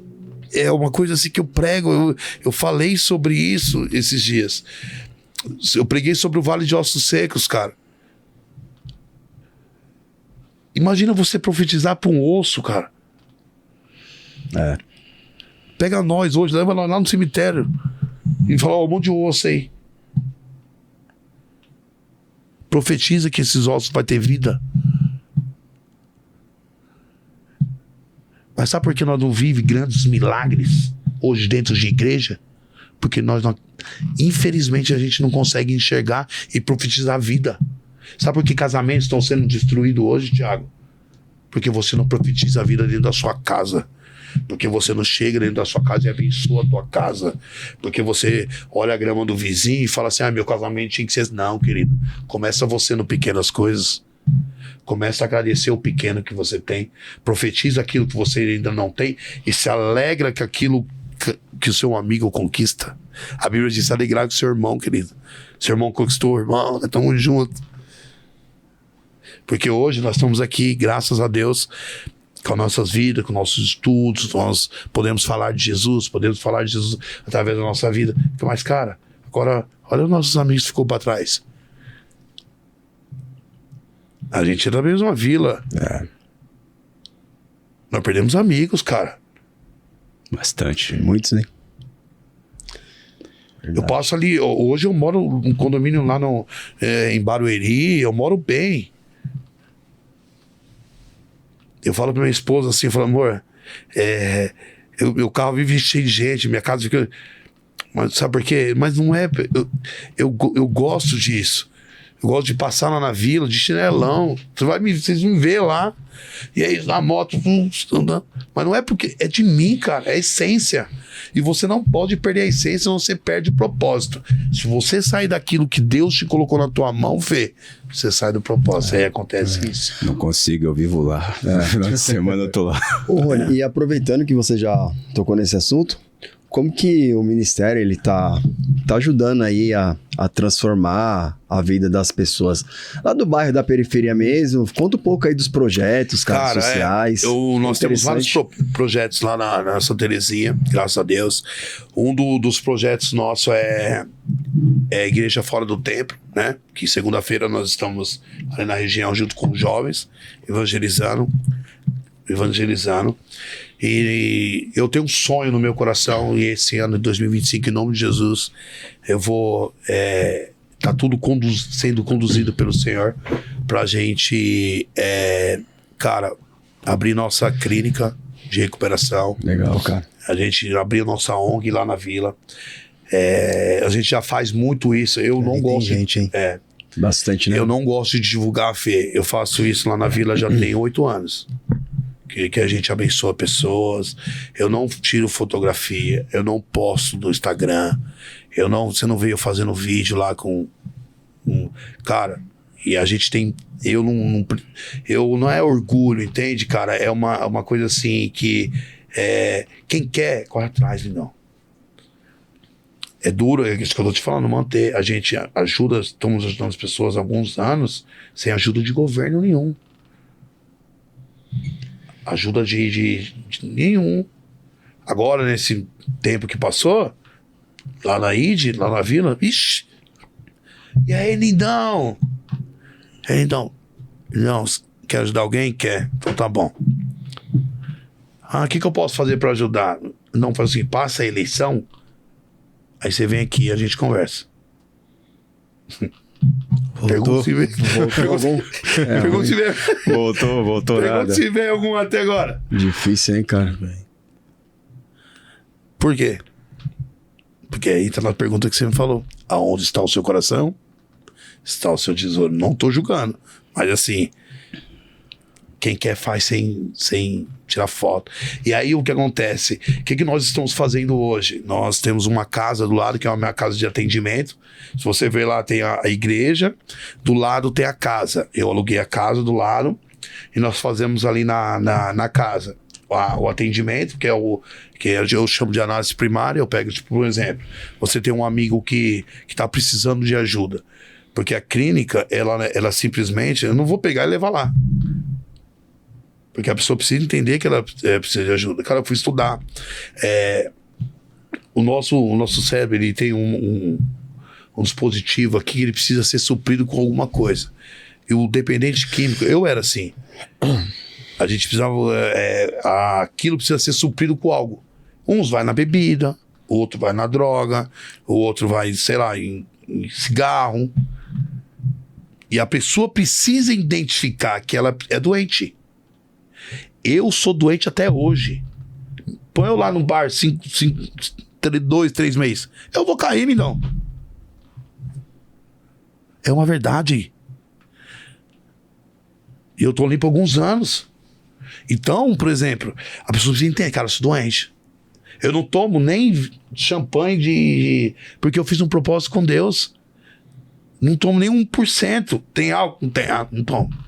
é uma coisa assim que eu prego, eu falei sobre isso esses dias. Eu preguei sobre o Vale de Ossos Secos, cara. Imagina você profetizar para um osso, cara. É. Pega nós hoje, leva nós lá no cemitério e fala, ó, um monte de osso aí. Profetiza que esses ossos vai ter vida. Mas sabe por que nós não vivemos grandes milagres hoje dentro de igreja? Porque nós não, infelizmente a gente não consegue enxergar e profetizar a vida. Sabe por que casamentos estão sendo destruídos hoje, Tiago? Porque você não profetiza a vida dentro da sua casa. Porque você não chega dentro da sua casa e abençoa a tua casa. Porque você olha a grama do vizinho e fala assim, meu casamento tinha que ser... Não, querido. Começa você no pequenas coisas. Começa a agradecer o pequeno que você tem. Profetiza aquilo que você ainda não tem e se alegra com aquilo que o seu amigo conquista. A Bíblia diz, alegrar com o seu irmão, querido. Seu irmão conquistou, irmão, nós estamos juntos. Porque hoje nós estamos aqui, graças a Deus, com as nossas vidas, com nossos estudos, nós podemos falar de Jesus através da nossa vida. Mas, cara, agora, olha os nossos amigos que ficou para trás. A gente é da mesma vila. É. Nós perdemos amigos, cara. Bastante. Muitos, né? Eu passo ali, hoje eu moro num condomínio lá em Barueri, eu moro bem. Eu falo pra minha esposa assim, eu falo, amor, meu carro vive cheio de gente, minha casa fica... Mas sabe por quê? Mas não é... Eu gosto disso. Eu gosto de passar lá na vila, de chinelão. Vocês me ver lá. E aí, na moto, andando. Mas não é porque... É de mim, cara. É a essência. E você não pode perder a essência, senão você perde o propósito. Se você sair daquilo que Deus te colocou na tua mão, Fê, você sai do propósito. Aí acontece isso. Não consigo, eu vivo lá. No final de semana eu tô lá. Ô, Rony, e aproveitando que você já tocou nesse assunto, como que o ministério ele tá ajudando aí a transformar a vida das pessoas lá do bairro, da periferia mesmo? Conta um pouco aí dos projetos, cara, sociais. Nós temos vários projetos lá na Santa Terezinha, graças a Deus. Um dos projetos nossos é a Igreja Fora do Templo, né? Que segunda-feira nós estamos ali na região junto com os jovens, evangelizando. E eu tenho um sonho no meu coração, e esse ano de 2025, em nome de Jesus, eu vou tá tudo sendo conduzido pelo Senhor pra gente cara, abrir nossa clínica de recuperação. Legal, cara. A gente abrir nossa ONG lá na vila. A gente já faz muito isso. Eu não gosto gente, hein? Bastante, né? Eu não gosto de divulgar a fé. Eu faço isso lá na vila já tem 8 anos. Que a gente abençoa pessoas. Eu não tiro fotografia, eu não posto no Instagram, você não vê eu fazendo vídeo lá com cara, e a gente tem, eu não é orgulho, entende, cara? É uma coisa assim que quem quer, corre atrás, não. É duro, é isso que eu tô te falando, manter. A gente ajuda, estamos ajudando as pessoas há alguns anos sem ajuda de governo nenhum. Ajuda de nenhum. Agora, nesse tempo que passou, lá na ID, lá na vila, ixi. E aí, lindão? Lindão, quer ajudar alguém? Quer. Então tá bom. O que eu posso fazer pra ajudar? Não, faz assim, passa a eleição, aí você vem aqui e a gente conversa. Pergunta se vem. Pergunta se vem. Voltou Pergunta nada. se vem algum até agora. Difícil, hein, cara? Por quê? Porque aí tá na pergunta que você me falou. Aonde está o seu coração? Está o seu tesouro. Não tô julgando. Mas assim, quem quer faz sem tirar foto. E aí o que acontece? O que nós estamos fazendo hoje? Nós temos uma casa do lado, que é a minha casa de atendimento. Se você ver lá, tem a igreja. Do lado tem a casa. Eu aluguei a casa do lado. E nós fazemos ali na casa o atendimento, que eu chamo de análise primária. Eu pego, tipo, por exemplo, você tem um amigo que tá precisando de ajuda. Porque a clínica, ela simplesmente, eu não vou pegar e levar lá. Porque a pessoa precisa entender que ela precisa de ajuda. Cara, eu fui estudar. O nosso cérebro, ele tem um dispositivo aqui, ele precisa ser suprido com alguma coisa. E o dependente químico, eu era assim. A gente precisava... aquilo precisa ser suprido com algo. Uns vai na bebida, o outro vai na droga, o outro vai, sei lá, em cigarro. E a pessoa precisa identificar que ela é doente. Eu sou doente até hoje. Põe eu lá no bar 2, 3 meses. Eu vou cair, não. É uma verdade. E eu tô limpo há alguns anos. Então, por exemplo, a pessoa precisa entender, cara, eu sou doente. Eu não tomo nem champanhe porque eu fiz um propósito com Deus. Não tomo nem 1%. Tem álcool? Não tem álcool, não tomo.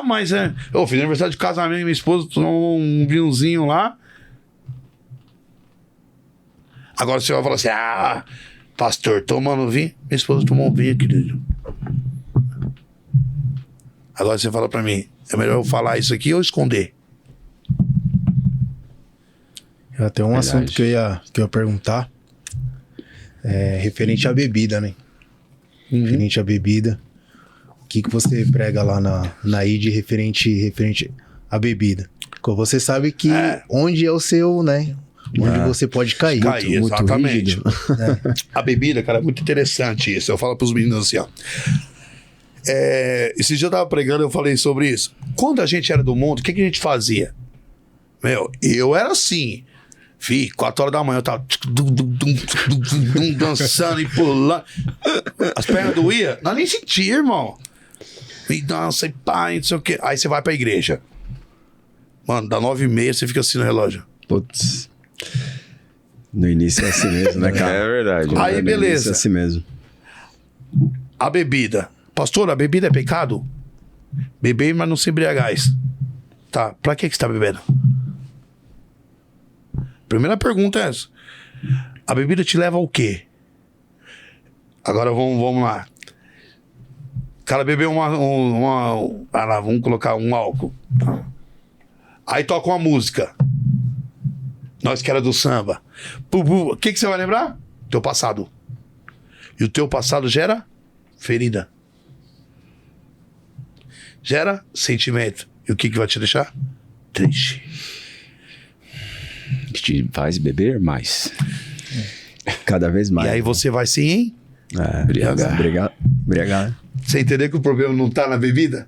Mas eu fiz aniversário de casamento, minha esposa tomou um vinhozinho lá. Agora você vai falar assim, pastor, tomando vinho? Minha esposa tomou um vinho, querido. Agora você fala pra mim, é melhor eu falar isso aqui ou esconder? Até um Verdade. assunto que eu ia perguntar, referente à bebida, né? Referente à bebida. O que você prega lá na ID referente à bebida? Porque você sabe que onde é o seu, né? Onde você pode cair. Muito exatamente. rígido. A bebida, cara, é muito interessante isso. Eu falo pros meninos assim, ó. Esse dia eu tava pregando, eu falei sobre isso. Quando a gente era do mundo, o que a gente fazia? Eu era assim. 4 horas da manhã eu tava dançando e pulando. As pernas doíam? Nós nem sentia, irmão. E dança e pá, não sei o quê. Aí você vai pra igreja. Mano, dá 9h30, você fica assim no relógio. Putz. No início é assim mesmo, né, cara? É verdade. Aí, No beleza. início é assim mesmo. A bebida. Pastor, a bebida é pecado? Beber, mas não se embriagais. Tá, pra que você tá bebendo? Primeira pergunta é essa. A bebida te leva ao quê? Agora vamos lá. O cara bebeu vamos colocar um álcool. Aí toca uma música. Nós que era do samba. O que você vai lembrar? Teu passado. E o teu passado gera ferida. Gera sentimento. E o que vai te deixar? Triste. Que te faz beber mais. Cada vez mais. E aí você vai sim, Embriagar. Embriagar. Você entendeu que o problema não tá na bebida?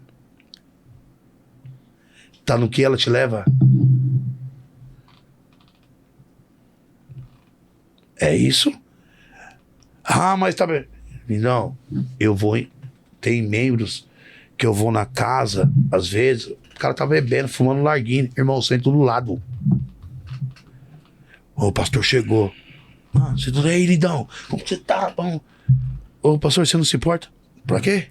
Tá no que ela te leva. É isso? Mas tá bem. Não, eu vou. Tem membros que eu vou na casa, às vezes, o cara tá bebendo, fumando larguinho. Irmão, sento do lado. O pastor chegou. Você tudo aí, lindão? Como você tá? Bom. Ô, pastor, você não se importa? Pra quê?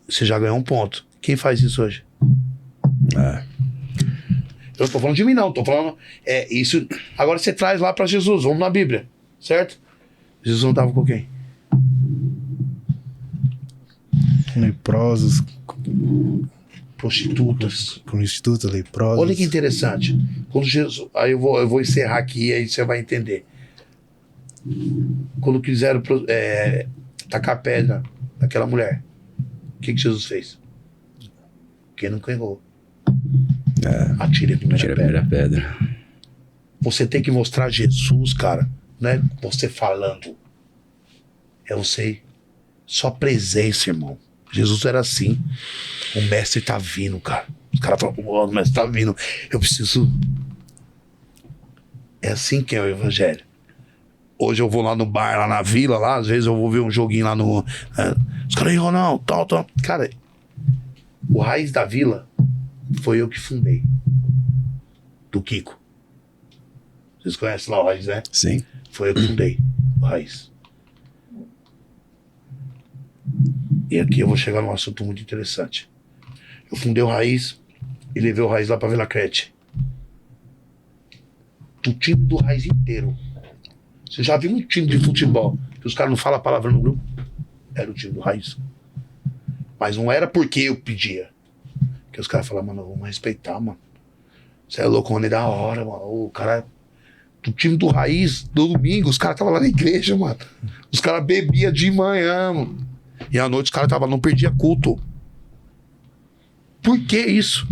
Você já ganhou um ponto. Quem faz isso hoje? Eu não tô falando de mim, não. Tô falando... isso. Agora você traz lá pra Jesus. Vamos na Bíblia. Certo? Jesus não tava com quem? Leprosos, prostitutas. leprosos. Olha que interessante. Quando Jesus... Aí eu vou encerrar aqui e aí você vai entender. Quando quiseram tacar pedra naquela mulher, o que Jesus fez? Quem não errou? Atire a primeira pedra. Você tem que mostrar Jesus, cara. Não é você falando. É você. Só presença, irmão. Jesus era assim. O mestre tá vindo, cara. Os caras falam, o mestre tá vindo. Eu preciso... É assim que é o evangelho. Hoje eu vou lá no bar, lá na vila, lá, às vezes eu vou ver um joguinho lá no... os caras aí, não, tal. Cara, o Raiz da Vila foi eu que fundei. Do Kiko. Vocês conhecem lá o Raiz, né? Sim. Foi eu que fundei o Raiz. E aqui eu vou chegar num assunto muito interessante. Eu fundei o Raiz e levei o Raiz lá pra Vila Crete. O time do Raiz inteiro. Você já viu um time de futebol que os caras não falam a palavra no grupo? Era o time do Raiz. Mas não era porque eu pedia. Que os caras falavam, mano, vamos respeitar, mano. Você é louco, mano, é da hora, mano. O cara... Do time do Raiz, do domingo, os caras estavam lá na igreja, mano. Os caras bebiam de manhã, mano. E à noite os caras estavam, não perdia culto. Por que isso?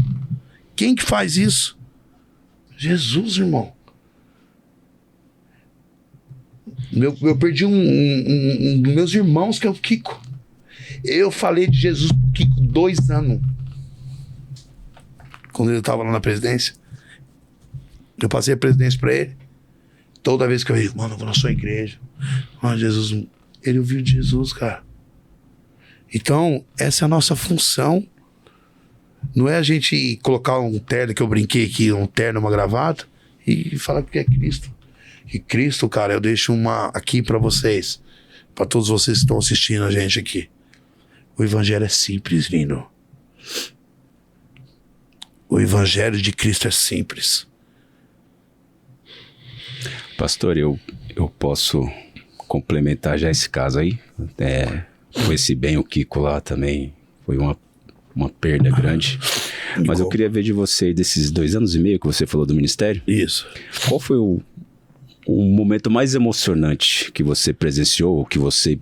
Quem que faz isso? Jesus, irmão. Eu perdi um dos meus irmãos, que é o Kiko. Eu falei de Jesus pro Kiko 2 anos. Quando ele tava lá na presidência. Eu passei a presidência pra ele. Toda vez que eu ia, mano, eu vou na sua igreja. Mano, Jesus. Ele ouviu de Jesus, cara. Então, essa é a nossa função. Não é a gente colocar um terno, que eu brinquei aqui, um terno, uma gravata, e falar que é Cristo. E Cristo, cara, eu deixo uma aqui pra vocês. Pra todos vocês que estão assistindo a gente aqui. O evangelho é simples, lindo. O evangelho de Cristo é simples. Pastor, eu posso complementar já esse caso aí. Conheci bem o Kiko lá também. Foi uma perda grande. Mas eu queria ver de você, desses 2 anos e meio que você falou do ministério. Isso. Qual foi o momento mais emocionante que você presenciou, que você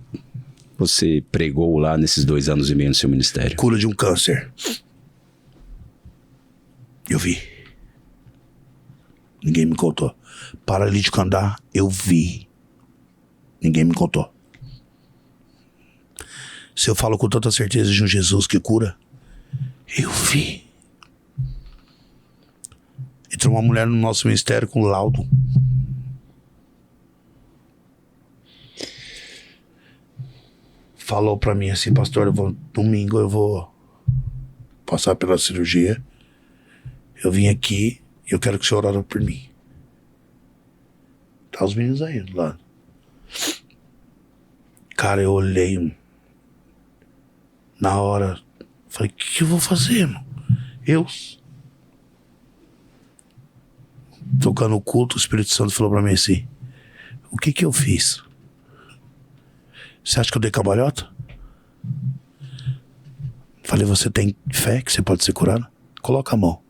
pregou lá nesses 2 anos e meio no seu ministério? Cura de um câncer. Eu vi. Ninguém me contou. Paralítico andar, eu vi. Ninguém me contou. Se eu falo com tanta certeza de um Jesus que cura, eu vi. Entrou uma mulher no nosso ministério com laudo. Falou pra mim assim, pastor, domingo eu vou passar pela cirurgia. Eu vim aqui e eu quero que o senhor ore por mim. Tá os meninos aí do lado. Cara, eu olhei na hora, falei, o que eu vou fazer, mano? Eu tocando o culto, o Espírito Santo falou pra mim assim, o que eu fiz? Você acha que eu dei cambalhota? Falei, você tem fé que você pode ser curado? Coloca a mão.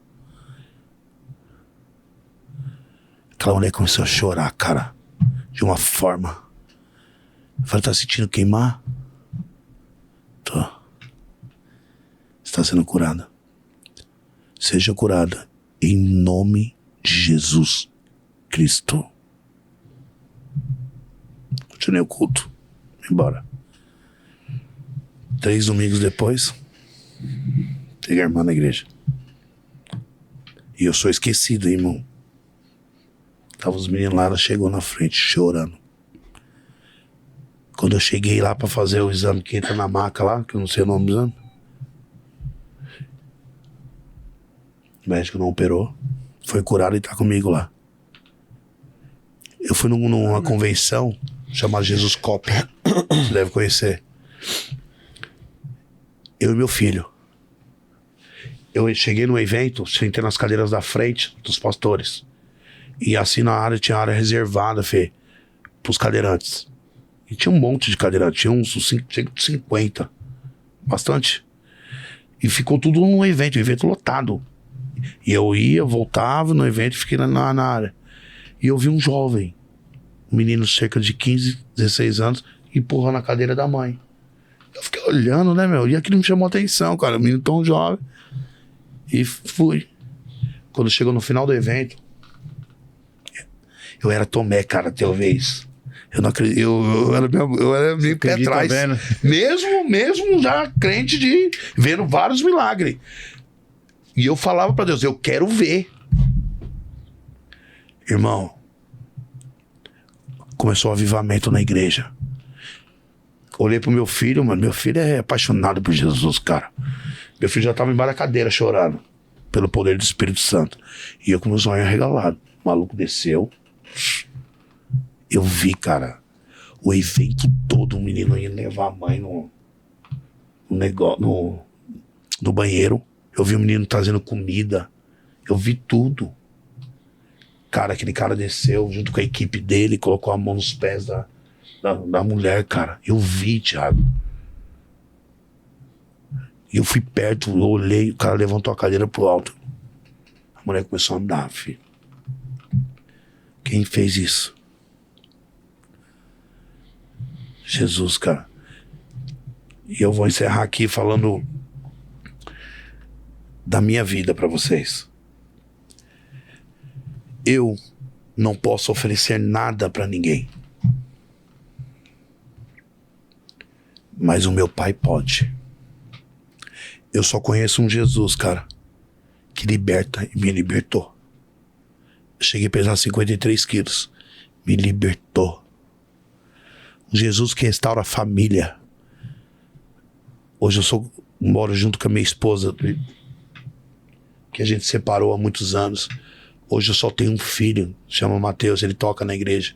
Aquela mulher começou a chorar, cara, de uma forma. Eu falei, tá sentindo queimar? Tô. Você tá sendo curada. Seja curada em nome de Jesus Cristo. Continuei o culto. Embora. 3 domingos depois, peguei a irmã na igreja. E eu sou esquecido, irmão. Tava os meninos lá, ela chegou na frente chorando. Quando eu cheguei lá pra fazer o exame que entra na maca lá, que eu não sei o nome do exame, o médico não operou, foi curado e tá comigo lá. Eu fui numa convenção chamada Jesus Cop, você deve conhecer. Eu e meu filho. Eu cheguei no evento, sentei nas cadeiras da frente dos pastores. E assim na área, tinha área reservada, Fê, pros cadeirantes. E tinha um monte de cadeirantes, tinha uns 50. Bastante. E ficou tudo no evento, o evento lotado. E eu ia, voltava no evento e fiquei na área. E eu vi um jovem, um menino cerca de 15, 16 anos, empurrando a cadeira da mãe. Eu fiquei olhando, né, meu? E aquilo me chamou a atenção, cara. Um menino tão jovem. E fui. Quando chegou no final do evento, eu era Tomé, cara, até eu ver isso. Eu não acredito. Eu era meio pé atrás. Mesmo já crente de vendo vários milagres. E eu falava pra Deus, eu quero ver. Irmão, começou o avivamento na igreja. Olhei pro meu filho, mano. Meu filho é apaixonado por Jesus, cara. Meu filho já tava embaixo da cadeira chorando pelo poder do Espírito Santo. E eu com meus olhos arregalados. O maluco desceu. Eu vi, cara, o evento todo, o menino ia levar a mãe no banheiro. Eu vi o menino trazendo comida. Eu vi tudo. Cara, aquele cara desceu junto com a equipe dele, colocou a mão nos pés da mulher, cara. Eu vi, Thiago. E eu fui perto, eu olhei, o cara levantou a cadeira pro alto. A mulher começou a andar, filho. Quem fez isso? Jesus, cara. E eu vou encerrar aqui falando da minha vida pra vocês. Eu não posso oferecer nada pra ninguém. Mas o meu pai pode. Eu só conheço um Jesus, cara, que liberta e me libertou. Eu cheguei a pesar 53 quilos. Me libertou. Um Jesus que restaura a família. Hoje eu moro junto com a minha esposa, que a gente separou há muitos anos. Hoje eu só tenho um filho, chama Mateus, ele toca na igreja.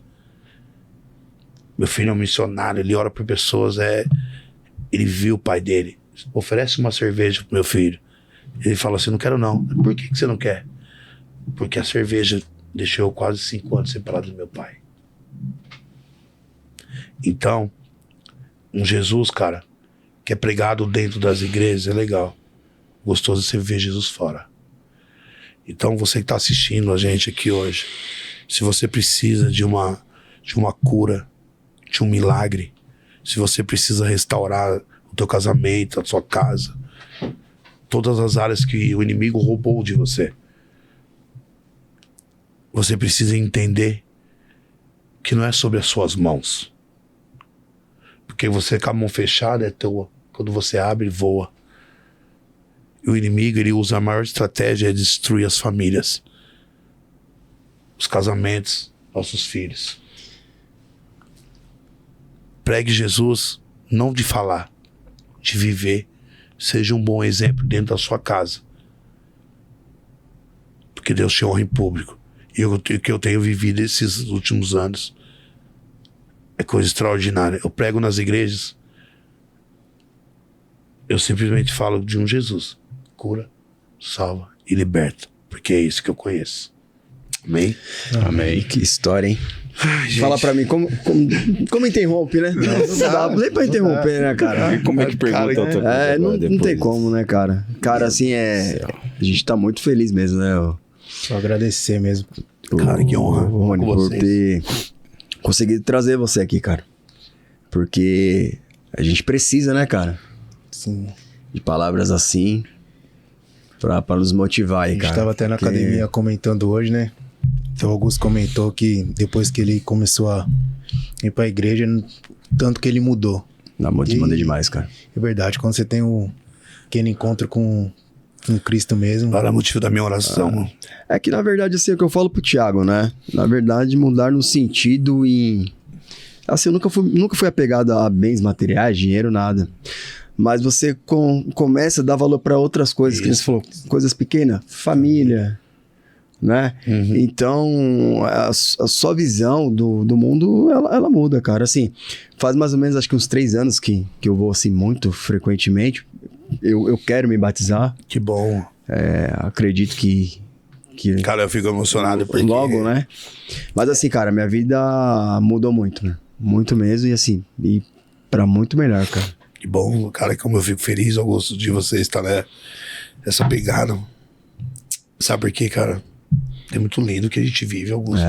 Meu filho é um missionário, ele ora por pessoas, ele viu o pai dele. Oferece uma cerveja pro meu filho. Ele fala assim, não quero não. Por que você não quer? Porque a cerveja deixou eu quase 5 anos separado do meu pai. Então, um Jesus, cara, que é pregado dentro das igrejas, é legal. Gostoso você ver Jesus fora. Então, você que tá assistindo a gente aqui hoje, se você precisa de uma cura, de um milagre, se você precisa restaurar o teu casamento, a sua casa, todas as áreas que o inimigo roubou de você, você precisa entender que não é sobre as suas mãos. Porque você com a mão fechada é tua. Quando você abre, voa. E o inimigo, ele usa a maior estratégia, é destruir as famílias, os casamentos, nossos filhos. Pregue Jesus, não de falar, de viver. Seja um bom exemplo dentro da sua casa. Porque Deus te honra em público. E o que eu tenho vivido esses últimos anos é coisa extraordinária. Eu prego nas igrejas, eu simplesmente falo de um Jesus. Cura, salva e liberta. Porque é isso que eu conheço. Amém? Amém. Que história, hein? Fala pra mim, como interrompe, né? Não dá nem pra interromper, né, cara? Como é que pergunta outra coisa? Não tem como, né, cara? Cara, assim, a gente tá muito feliz mesmo, né? Só agradecer mesmo. Cara, que honra. Rony, por ter conseguido trazer você aqui, cara. Porque a gente precisa, né, cara? Sim. De palavras assim pra nos motivar aí, cara. A gente tava até na academia comentando hoje, né? Então o Augusto comentou que depois que ele começou a ir pra igreja, tanto que ele mudou. Manda demais, cara. É verdade, quando você tem aquele encontro com Cristo mesmo. Para o motivo da minha oração. É que, na verdade, assim, é o que eu falo pro Thiago, né? Na verdade, mudar no sentido em... Assim, eu nunca fui apegado a bens materiais, dinheiro, nada. Mas você começa a dar valor para outras coisas, que você falou, coisas pequenas, família, né? Uhum. Então, a sua visão do mundo, ela muda, cara. Assim, faz mais ou menos, acho que uns 3 anos que eu vou, assim, muito frequentemente. Eu quero me batizar. Que bom. Acredito que Cara, eu fico emocionado porque... logo, né? Mas assim, cara, minha vida mudou muito, né? Muito mesmo, e assim, e pra muito melhor, cara. Que bom, cara, como eu fico feliz, Augusto, de você estar, né? Essa pegada. Sabe por quê, cara? É muito lindo o que a gente vive, Augusto.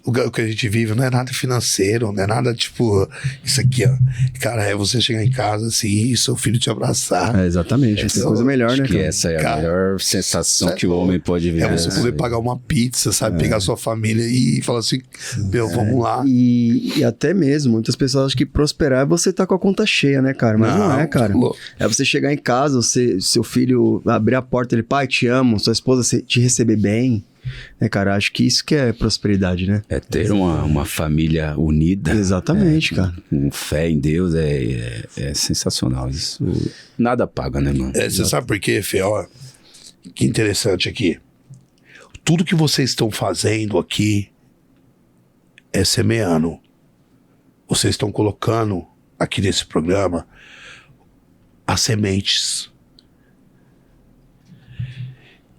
O que a gente vive não é nada financeiro, não é nada tipo isso aqui, ó. Cara, é você chegar em casa assim e seu filho te abraçar. Exatamente, não tem coisa melhor, né, que cara? essa é a melhor sensação que o homem pode viver. É você poder pagar uma pizza, sabe? Pegar sua família e falar assim, meu, vamos lá. E até mesmo, muitas pessoas acham que prosperar é você estar com a conta cheia, né, cara? Mas não é, cara. É você chegar em casa, seu filho abrir a porta, ele, pai, te amo, sua esposa te receber bem. Né, cara, acho que isso que é prosperidade, né? É ter uma família unida. Exatamente, cara. Com fé em Deus é sensacional. Isso nada paga, né, mano? Você sabe por quê, Fê? Ó, que interessante aqui. Tudo que vocês estão fazendo aqui é semeando. Vocês estão colocando aqui nesse programa as sementes.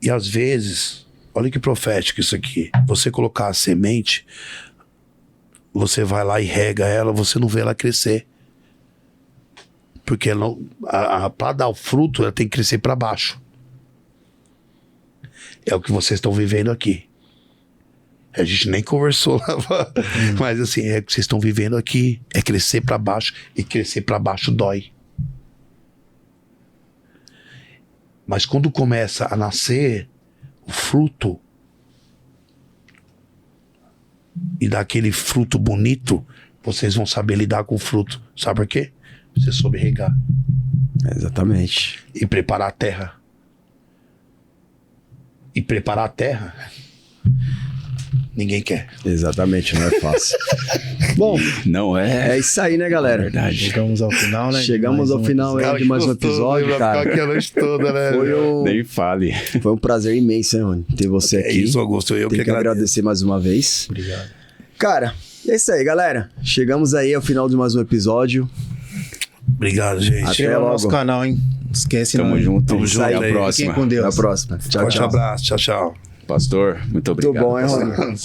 E às vezes... Olha que profético isso aqui. Você colocar a semente, você vai lá e rega ela, você não vê ela crescer. Porque para dar o fruto, ela tem que crescer para baixo. É o que vocês estão vivendo aqui. A gente nem conversou lá, mas assim, é o que vocês estão vivendo aqui. É crescer para baixo, e crescer para baixo dói. Mas quando começa a nascer o fruto e dar aquele fruto bonito, vocês vão saber lidar com o fruto. Sabe por quê? Você soube regar. Exatamente. E preparar a terra. E preparar a terra, ninguém quer. Exatamente, não é fácil. Bom, não é. É isso aí, né, galera? Verdade. Chegamos ao final, né? Chegamos ao final aí de mais um episódio, cara. Ficar aqui a noite toda, né? Nem fale. Foi um prazer imenso, né, mano? Ter você aqui. É isso, Augusto. Eu Tenho que agradecer mais uma vez. Obrigado. Cara, é isso aí, galera. Chegamos aí ao final de mais um episódio. Obrigado, gente. Até Inscreva no logo. nosso canal, hein? Não esquece, Tamo não. junto. Tamo junto Até aí. a próxima. Fiquem com Deus. Até a próxima. Tchau, Forte tchau. abraço. Tchau, tchau. Pastor, muito obrigado. Muito bom, hein, Rony?